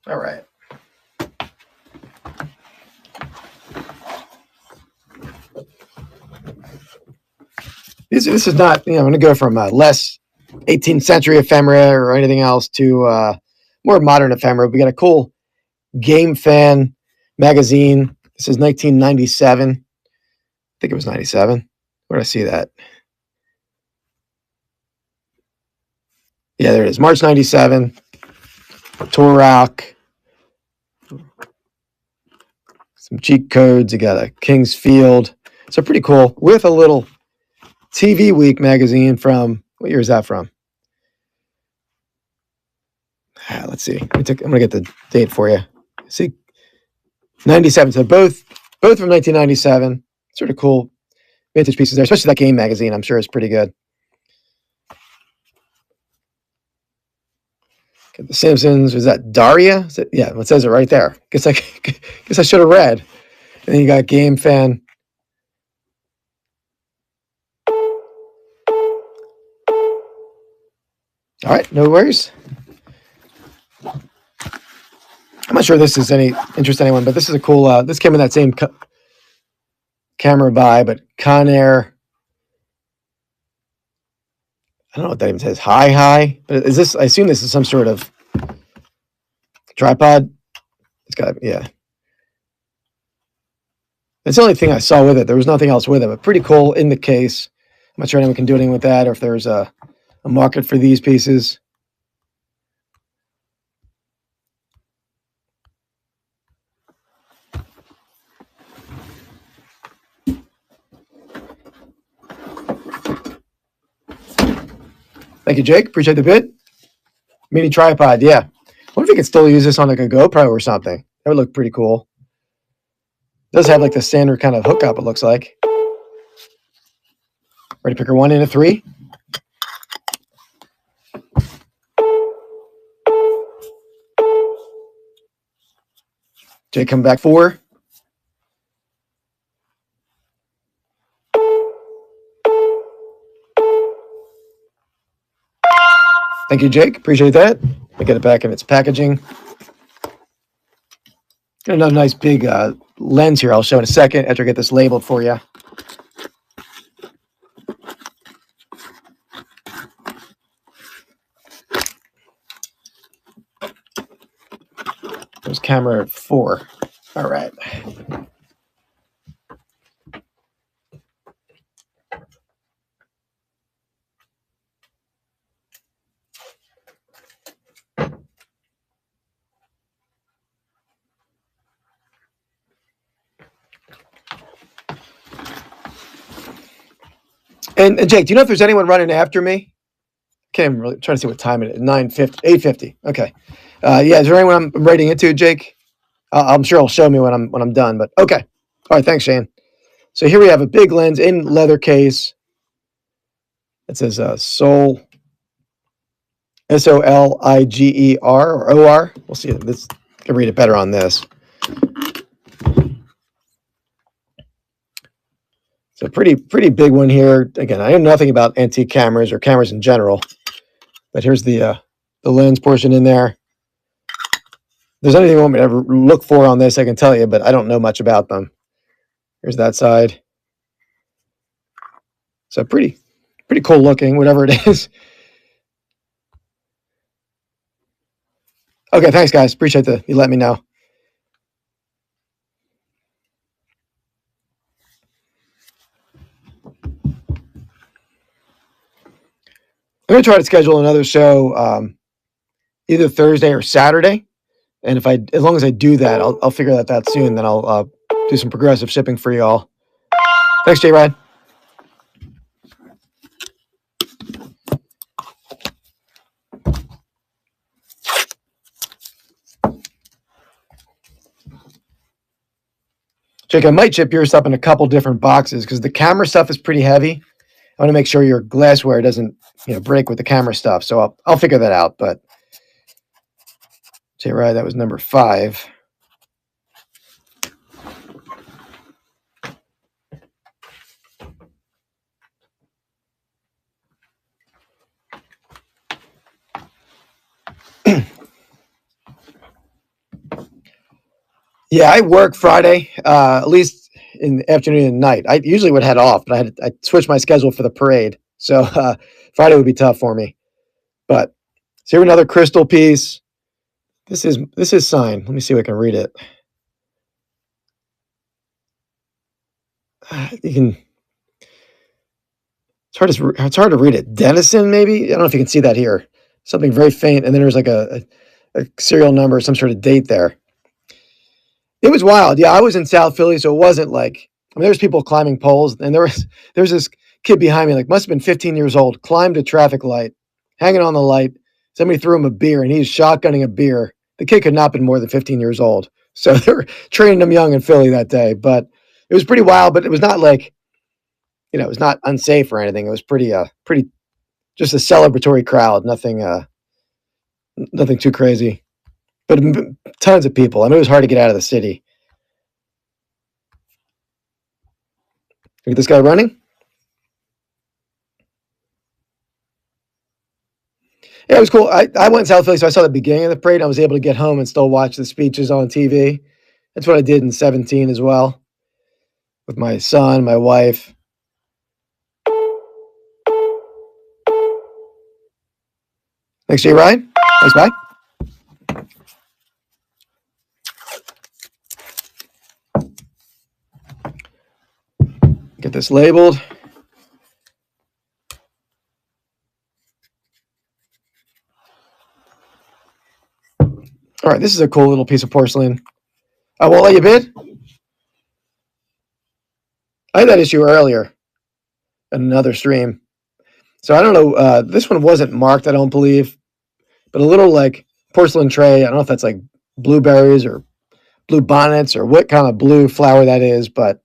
All right. This is not, I'm going to go from less 18th century ephemera or anything else to more modern ephemera. We got a cool Game Fan magazine. This is 1997. I think it was 97. Where did I see that? Yeah, there it is. March 97. Turok. Some cheat codes. You got a King's Field. So pretty cool. With a little TV Week magazine from, what year is that from? Let's see. I'm going to get the date for you. See, 97. So both from 1997. Sort of cool vintage pieces there, especially that game magazine. I'm sure is pretty good. The Simpsons. Was that Daria? Yeah, it says it right there. Guess I should have read. And then you got Game Fan. All right, no worries. I'm not sure this is any interest to anyone, but this is a cool. This came in that same camera buy, but Conair. I don't know what that even says. High, but is this? I assume this is some sort of tripod. It's got, yeah. That's the only thing I saw with it. There was nothing else with it, but pretty cool in the case. I'm not sure anyone can do anything with that, or if there's a market for these pieces. Thank you, Jake. Appreciate the bid. Mini tripod, yeah. I wonder if you could still use this on like a GoPro or something. That would look pretty cool. It does have like the standard kind of hookup, it looks like. Ready Picker 1 into 3. Jake come back 4. Thank you, Jake. Appreciate that. Let me get it back in its packaging. Got another nice big lens here I'll show in a second after I get this labeled for you. There's camera at 4. All right. And Jake, do you know if there's anyone running after me? Can't even really trying to see what time it is. 9:50, 8:50. Okay. Yeah, is there anyone I'm rating into, Jake? I'm sure it'll show me when I'm done. But okay. All right. Thanks, Shane. So here we have a big lens in leather case. It says Sol Soliger or OR. We'll see. This I can read it better on this. It's a pretty big one here. Again, I know nothing about antique cameras or cameras in general, but here's the lens portion in there. If there's anything you want me to ever look for on this, I can tell you, but I don't know much about them. Here's that side. So pretty cool looking, whatever it is. Okay, thanks guys. Appreciate you let me know. I'm gonna try to schedule another show either Thursday or Saturday, and as long as I do that, I'll figure that out soon. Then I'll do some progressive shipping for y'all. Thanks, J Ryan. Jake, I might chip yours up in a couple different boxes because the camera stuff is pretty heavy. I want to make sure your glassware doesn't break with the camera stuff. So I'll figure that out. But J Ryan, that was number 5. Yeah, I work Friday, at least in the afternoon and night. I usually would head off, but I switched my schedule for the parade. So Friday would be tough for me. But so here another crystal piece. This is signed. Let me see if I can read it. You can. It's hard to read it. Denison, maybe. I don't know if you can see that here. Something very faint, and then there's like a serial number, some sort of date there. It was wild. Yeah, I was in South Philly, so it wasn't like. I mean, there was people climbing poles, and there's this kid behind me, like must have been 15 years old, climbed a traffic light, hanging on the light. Somebody threw him a beer, and he was shotgunning a beer. The kid could not have been more than 15 years old. So they were training him young in Philly that day. But it was pretty wild, but it was not like, it was not unsafe or anything. It was pretty just a celebratory crowd. Nothing too crazy. But tons of people. I mean, it was hard to get out of the city. Look at this guy running. Yeah, it was cool. I went in South Philly, so I saw the beginning of the parade. I was able to get home and still watch the speeches on TV. That's what I did in 17 as well with my son, my wife. Thanks, Jay Ryan. Thanks, bye. Get this labeled. All right, this is a cool little piece of porcelain. I won't let you bid. I had that issue earlier in another stream. So I don't know. This one wasn't marked, I don't believe. But a little like porcelain tray. I don't know if that's like blueberries or blue bonnets or what kind of blue flower that is. But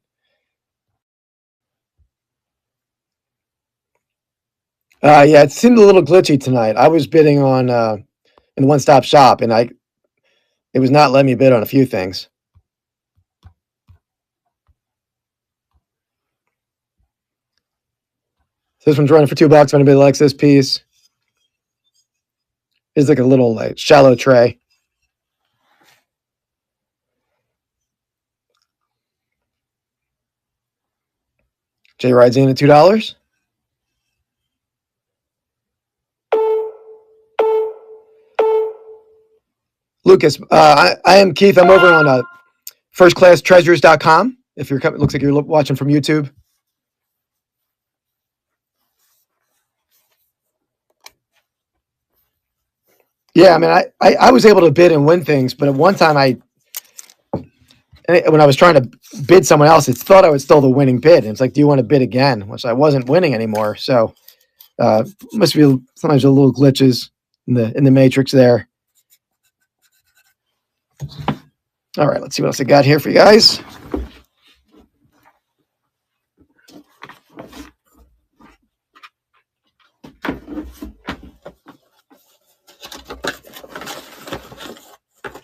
yeah, it seemed a little glitchy tonight. I was bidding on in the one-stop shop, and it was not letting me bid on a few things. So this one's running for $2 if anybody likes this piece. It's like a little like shallow tray. Jay rides in at $2. Lucas, I am Keith. I'm over on firstclasstreasures.com. If you're coming, looks like you're watching from YouTube. Yeah, I mean, I was able to bid and win things, but at one time when I was trying to bid someone else, it thought I was still the winning bid. And it's like, do you want to bid again? Which I wasn't winning anymore. So must be sometimes a little glitches in the matrix there. All right, let's see what else I got here for you guys.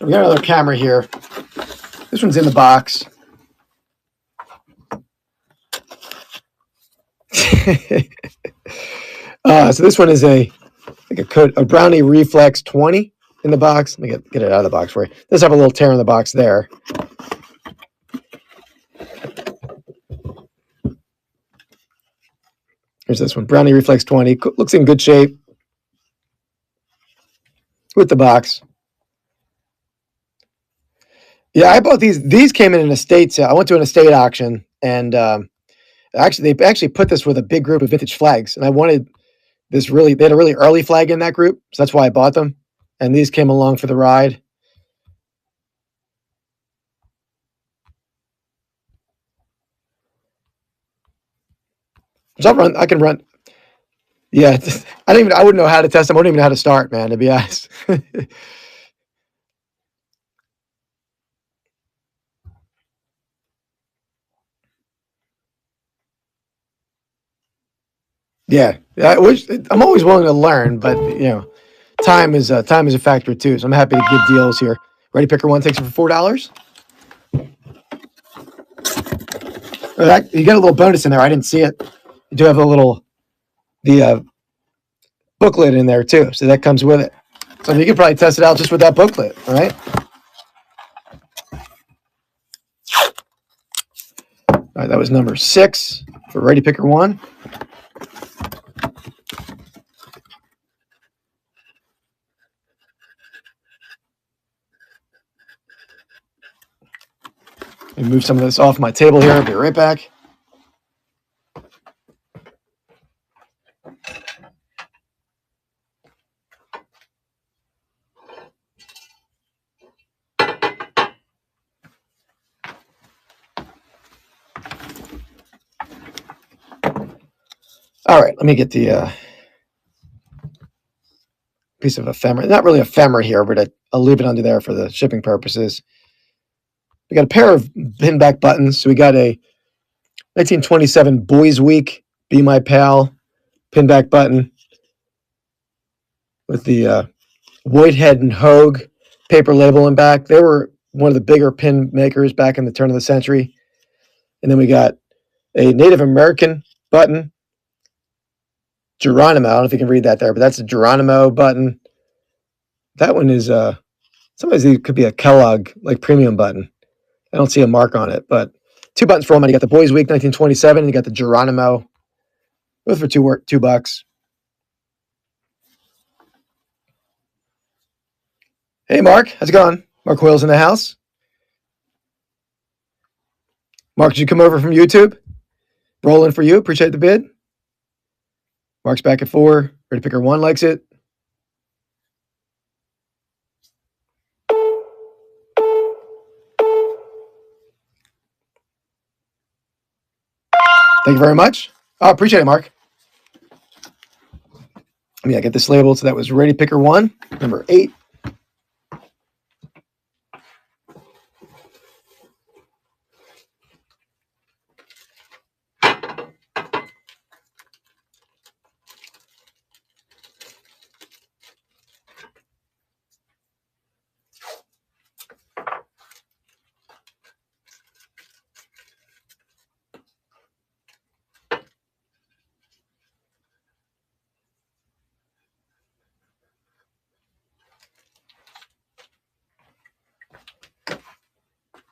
We got another camera here. This one's in the box. So this one is a Brownie Reflex 20 in the box. Let me get it out of the box for you. It does have a little tear in the box there. Here's this one, Brownie Reflex 20. Looks in good shape with the box. Yeah, I bought these. These came in an estate sale. I went to an estate auction, and they actually put this with a big group of vintage flags, and I wanted this really. They had a really early flag in that group, so that's why I bought them. And these came along for the ride. So I can run. Yeah, I wouldn't know how to test them. I wouldn't even know how to start, man, to be honest. Yeah, I'm always willing to learn, but time is a factor too. So I'm happy to get deals here. Ready Picker One takes it for $4. You get a little bonus in there. I didn't see it. You do have the booklet in there too, so that comes with it. So you can probably test it out just with that booklet, all right? All right, that was number 6 for Ready Picker One. Let me move some of this off my table here. I'll be right back. All right, let me get the piece of ephemera. Not really ephemera here, but I'll leave it under there for the shipping purposes. We got a pair of pinback buttons. So we got a 1927 Boys Week Be My Pal pinback button with the Whitehead and Hogue paper label in back. They were one of the bigger pin makers back in the turn of the century. And then we got a Native American button, Geronimo. I don't know if you can read that there, but that's a Geronimo button. That one is sometimes it could be a Kellogg like premium button. I don't see a mark on it, but 2 buttons for them. You got the Boys Week 1927, and you got the Geronimo, both for $2. Hey, Mark, how's it going? Mark Hoyle's in the house. Mark, did you come over from YouTube? Rolling for you. Appreciate the bid. Mark's back at 4. Ready Picker One likes it. Thank you very much. Oh, appreciate it, Mark. I get this labeled. So that was Ready Picker One, number 8.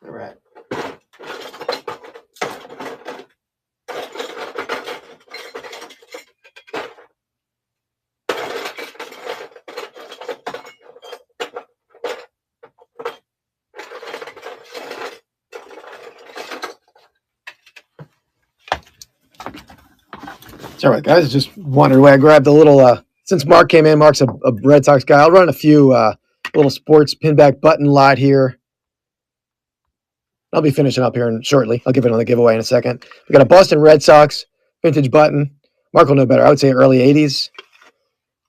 All right. It's all right, guys. I just wandered away. I grabbed a little, since Mark came in, Mark's a Red Sox guy. I'll run a few little sports pinback button lot here. I'll be finishing up here shortly. I'll give it on the giveaway in a second. We got a Boston Red Sox vintage button. Mark will know better. I would say early 80s.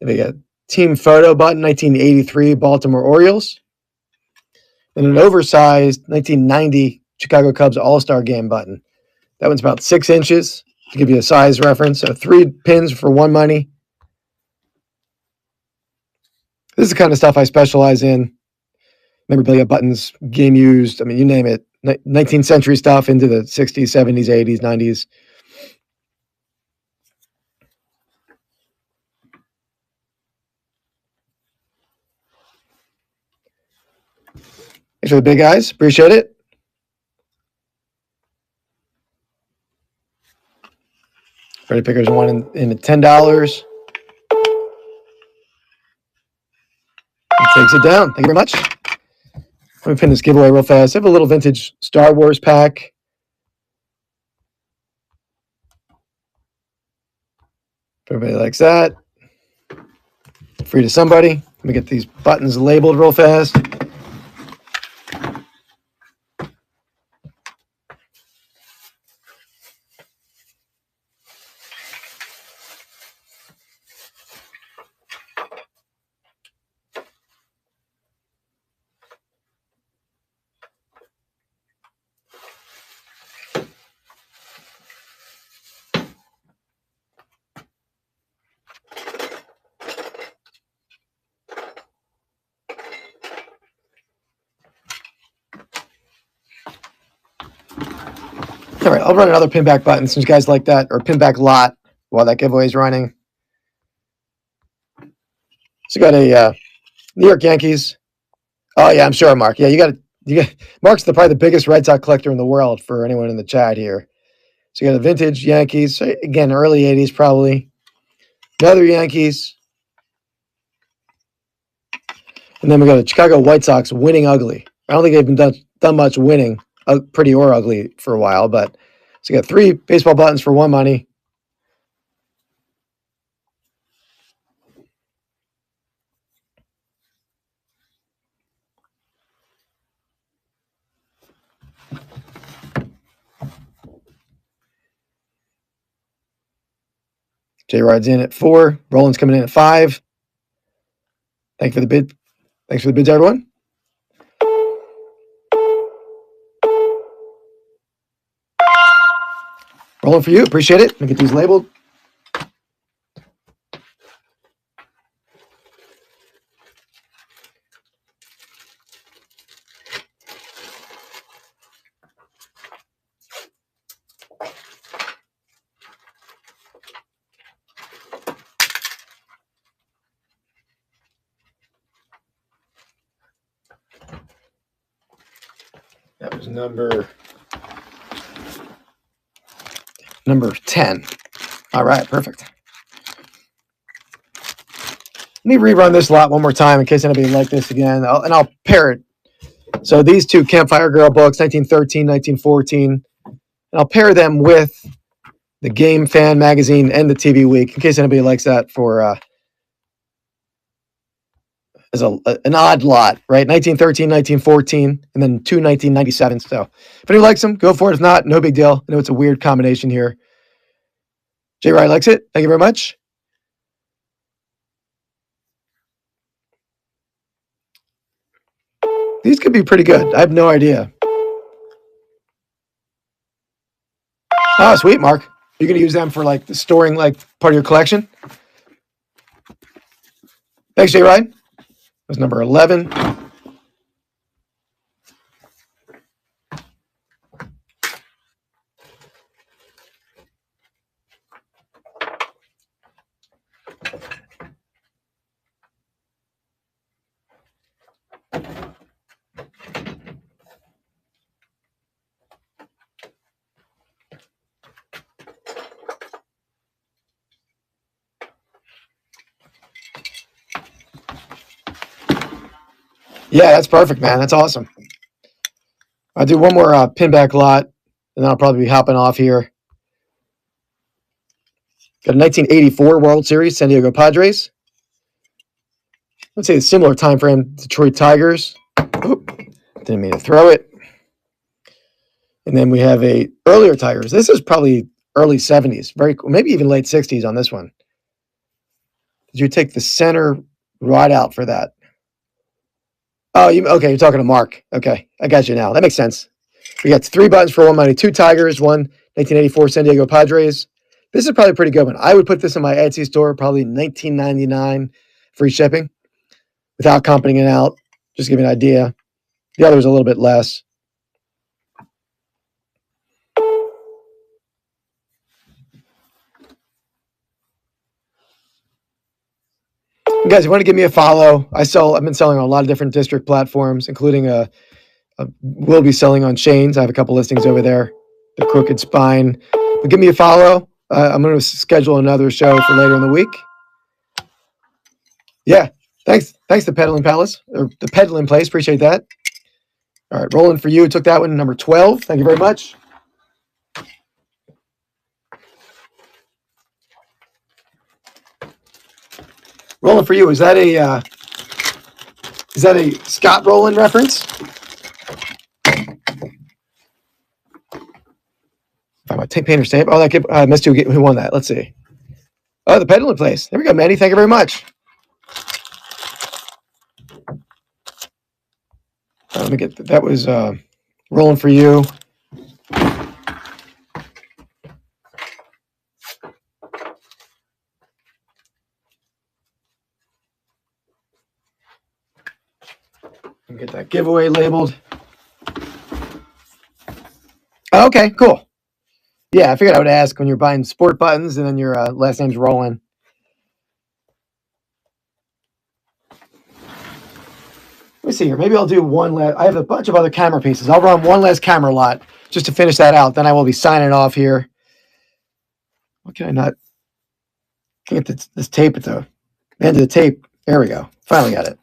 We got team photo button, 1983 Baltimore Orioles. And an oversized 1990 Chicago Cubs All-Star Game button. That one's about 6 inches, to give you a size reference. So 3 pins for 1 money. This is the kind of stuff I specialize in. Memorabilia, buttons, game used. I mean, you name it. 19th century stuff into the 60s, 70s, 80s, 90s. Thanks for the big guys. Appreciate it. Freddie Pickers one in at $10. He takes it down. Thank you very much. Let me pin this giveaway real fast. I have a little vintage Star Wars pack. If everybody likes that. Free to somebody. Let me get these buttons labeled real fast. All right, I'll run another pinback button since you guys like that, or pinback lot while that giveaway is running. So got a New York Yankees. Oh yeah, I'm sure, Mark. Yeah, you got Mark's probably the biggest Red Sox collector in the world for anyone in the chat here. So you got a vintage Yankees. So again, early 80s probably. Another Yankees. And then we got a Chicago White Sox winning ugly. I don't think they've been done much winning, pretty or ugly, for a while. But so you got 3 baseball buttons for 1 money. J Ride's in at 4. Roland's coming in at 5. Thanks for the bid. Thanks for the bids, everyone. Roland for you. Appreciate it. Let me get these labeled. That was number 10. All right, perfect. Let me rerun this lot one more time in case anybody liked this again, and I'll pair it. So these 2 Campfire Girl books, 1913, 1914, and I'll pair them with the Game Fan magazine and the TV Week in case anybody likes that for as an odd lot, right? 1913, 1914, and then 2 1997s. So if anybody likes them, go for it. If not, no big deal. I know it's a weird combination here. J. Rye likes it. Thank you very much. These could be pretty good. I have no idea. Oh, sweet, Mark. You're going to use them for like the storing, like part of your collection? Thanks, J. Rye. That was number 11. Yeah, that's perfect, man. That's awesome. I'll do one more pinback lot, and then I'll probably be hopping off here. Got a 1984 World Series, San Diego Padres. Let's say a similar time frame, Detroit Tigers. Oop, didn't mean to throw it. And then we have a earlier tigers. This is probably early 70s, very cool, maybe even late 60s on this one. Did you take the center rod out for that? Oh, okay, you're talking to Mark. Okay, I got you now. That makes sense. We got 3 buttons for one money, 2 tigers, 1 1984 San Diego Padres. This is probably a pretty good one. I would put this in my Etsy store, probably $19.99 free shipping without comping it out. Just give you an idea. The other is a little bit less. Guys, if you want to give me a follow, I've been selling on a lot of different district platforms, including will be selling on Chains. I have a couple listings over there. The Crooked Spine. But give me a follow. I'm going to schedule another show for later in the week. Yeah, thanks to Peddling Palace or the Peddling Place. Appreciate that. All right, rolling for you. Took that one, number 12. Thank you very much. Rolling for you. Is that a Scott Rowland reference? Painter stamp. Oh, that kid, missed you. Who won that? Let's see. Oh, the Peddling Place. There we go, Manny. Thank you very much. Let me get that. Was rolling for you. Get that giveaway labeled. Oh, okay, cool. Yeah, I figured I would ask when you're buying sport buttons and then your last name's Roland. Let me see here. Maybe I'll do one last. I have a bunch of other camera pieces. I'll run one last camera lot just to finish that out. Then I will be signing off here. What can I not? Can't get this tape at the end of the tape. There we go. Finally got it.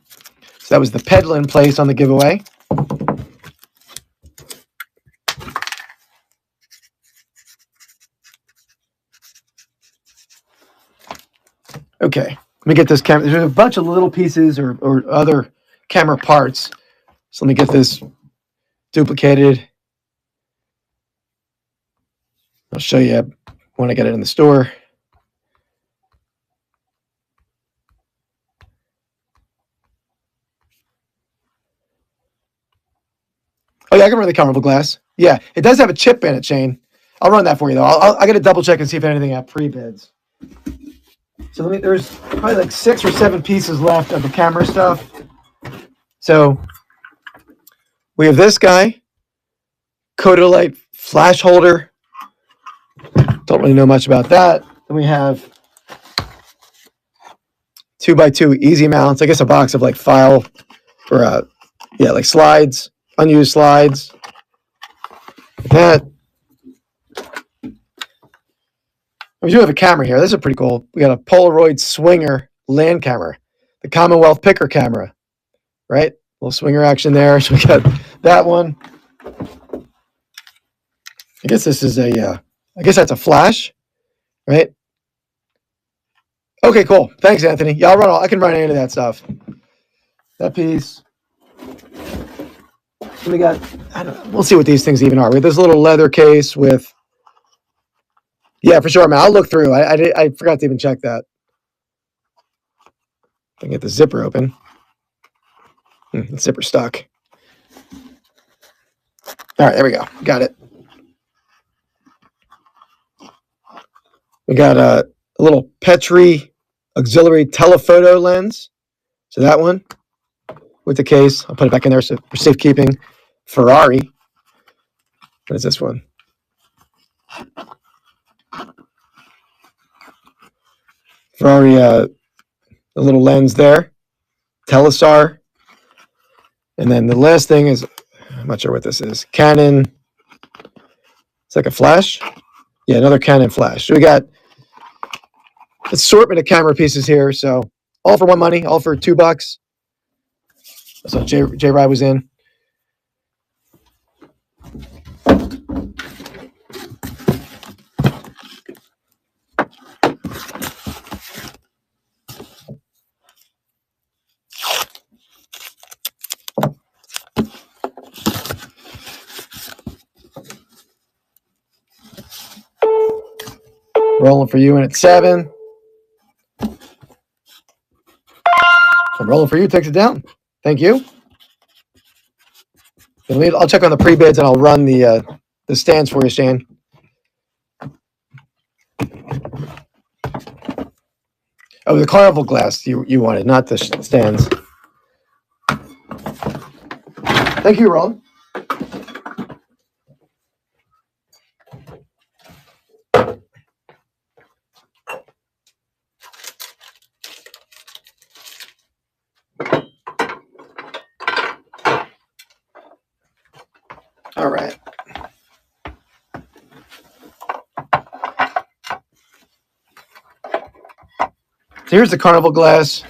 So that was the Peddling Place on the giveaway. Okay, let me get this camera. There's a bunch of little pieces or other camera parts. So let me get this duplicated. I'll show you when I get it in the store. Oh, yeah, I can run the Carnival glass. Yeah, it does have a chip in it, Shane. I'll run that for you, though. I got to double check and see if anything have pre-bids. So there's probably like 6 or 7 pieces left of the camera stuff. So we have this guy, Kodalite flash holder. Don't really know much about that. Then we have 2x2 easy mounts. I guess a box of like file or like slides, unused slides. That. We do have a camera here. This is pretty cool. We got a Polaroid Swinger land camera, the Commonwealth Picker camera, right? A little swinger action there. So we got that one. I guess this is I guess that's a flash, right? Okay, cool. Thanks, Anthony. Yeah, I can run any of that stuff. That piece. And we got, we'll see what these things even are. We have this little leather case with, yeah, for sure, man. I'll look through. I forgot to even check that. I can get the zipper open. The zipper's stuck. All right, there we go. Got it. We got a little Petri auxiliary telephoto lens. So that one with the case. I'll put it back in there for safekeeping. Ferrari. What is this one? Ferrari, a little lens there. Telestar. And then the last thing is, I'm not sure what this is. Canon. It's like a flash. Yeah, another Canon flash. So we got assortment of camera pieces here. So all for one money, all for $2. So J Rye was in. Rolling for you in at 7. I'm rolling for you. Takes it down. Thank you. I'll check on the pre-bids and I'll run the stands for you, Shane. Oh, the carnival glass you wanted, not the stands. Thank you, Roland. All right. So here's the carnival glass.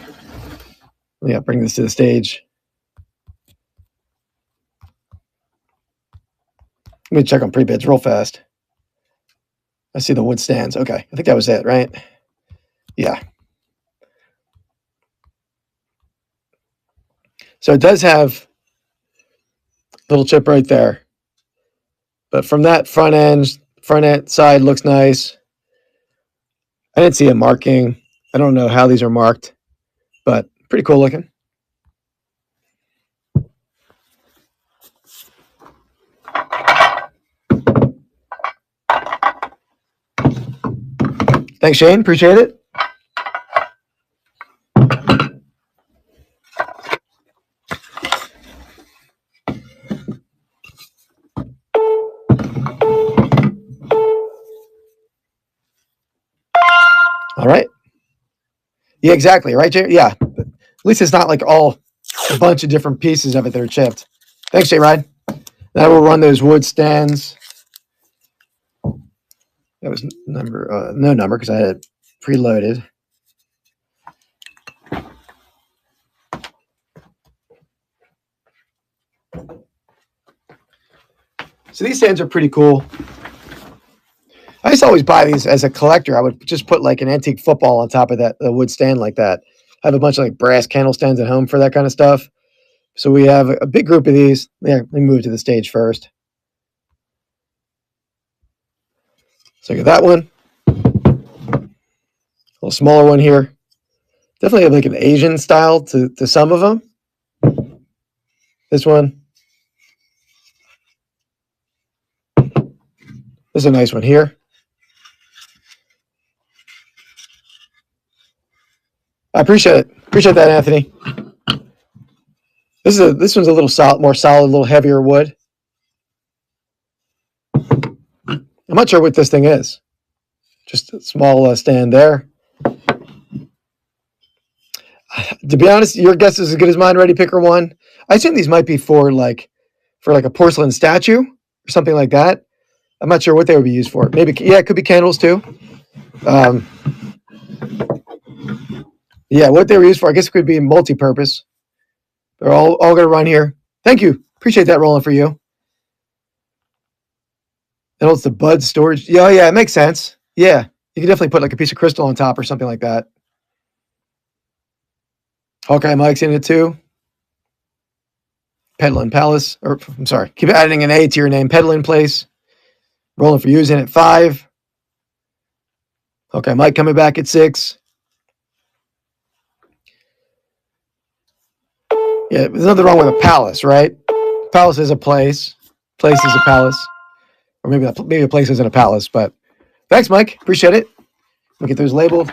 Yeah, bring this to the stage. Let me check on pre-bids real fast. I see the wood stands. Okay, I think that was it, right? Yeah. So it does have a little chip right there. But from that front end side looks nice. I didn't see a marking. I don't know how these are marked, but pretty cool looking. Thanks, Shane. Appreciate it. All right. Yeah, exactly. Right, Jay? Yeah. At least it's not like a bunch of different pieces of it that are chipped. Thanks, Jay Ride. Now we'll run those wood stands. That was no number because I had it preloaded. So these stands are pretty cool. I used to always buy these as a collector. I would just put like an antique football on top of the wood stand like that. I have a bunch of like brass candle stands at home for that kind of stuff. So we have a big group of these. Yeah, let me move to the stage first. So I got that one. A little smaller one here. Definitely have like an Asian style to some of them. This one. This is a nice one here. I appreciate it. Appreciate that, Anthony. This one's a little more solid, a little heavier wood. I'm not sure what this thing is. Just a small stand there. To be honest, your guess is as good as mine. Ready, picker one. I assume these might be for like a porcelain statue or something like that. I'm not sure what they would be used for. Maybe, yeah, it could be candles too. Yeah, what they were used for, I guess it could be multi-purpose. They're all going to run here. Thank you. Appreciate that, Roland, for you. And it's the bud storage. Yeah, it makes sense. Yeah, you can definitely put like a piece of crystal on top or something like that. Hawkeye Mike's in it too. Peddling Palace, or I'm sorry, keep adding an A to your name. Peddling Place. Rolling for You's in at 5. Okay, Mike coming back at 6. Yeah, there's nothing wrong with a palace, right? Palace is a place. Place is a palace. Or maybe a place isn't a palace, but thanks, Mike. Appreciate it. We'll get those labeled.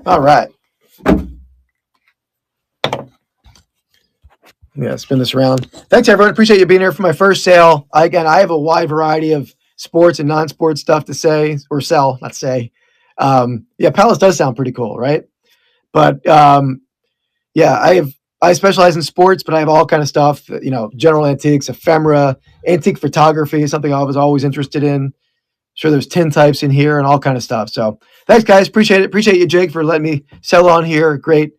All right. Yeah, spin this around. Thanks, everyone. Appreciate you being here for my first sale. I have a wide variety of sports and non-sports stuff to say or sell, not say. Yeah, Palace does sound pretty cool, right? But yeah, I specialize in sports, but I have all kind of stuff. General antiques, ephemera, antique photography, something I was always interested in. Sure, there's tin types in here and all kind of stuff. So thanks, guys. Appreciate it. Appreciate you, Jake, for letting me sell on here. Great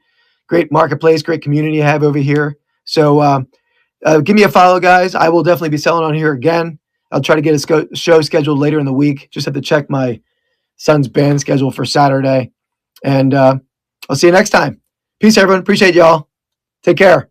marketplace, great community I have over here. So give me a follow, guys. I will definitely be selling on here again. I'll try to get a show scheduled later in the week. Just have to check my son's band schedule for Saturday. And I'll see you next time. Peace, everyone. Appreciate y'all. Take care.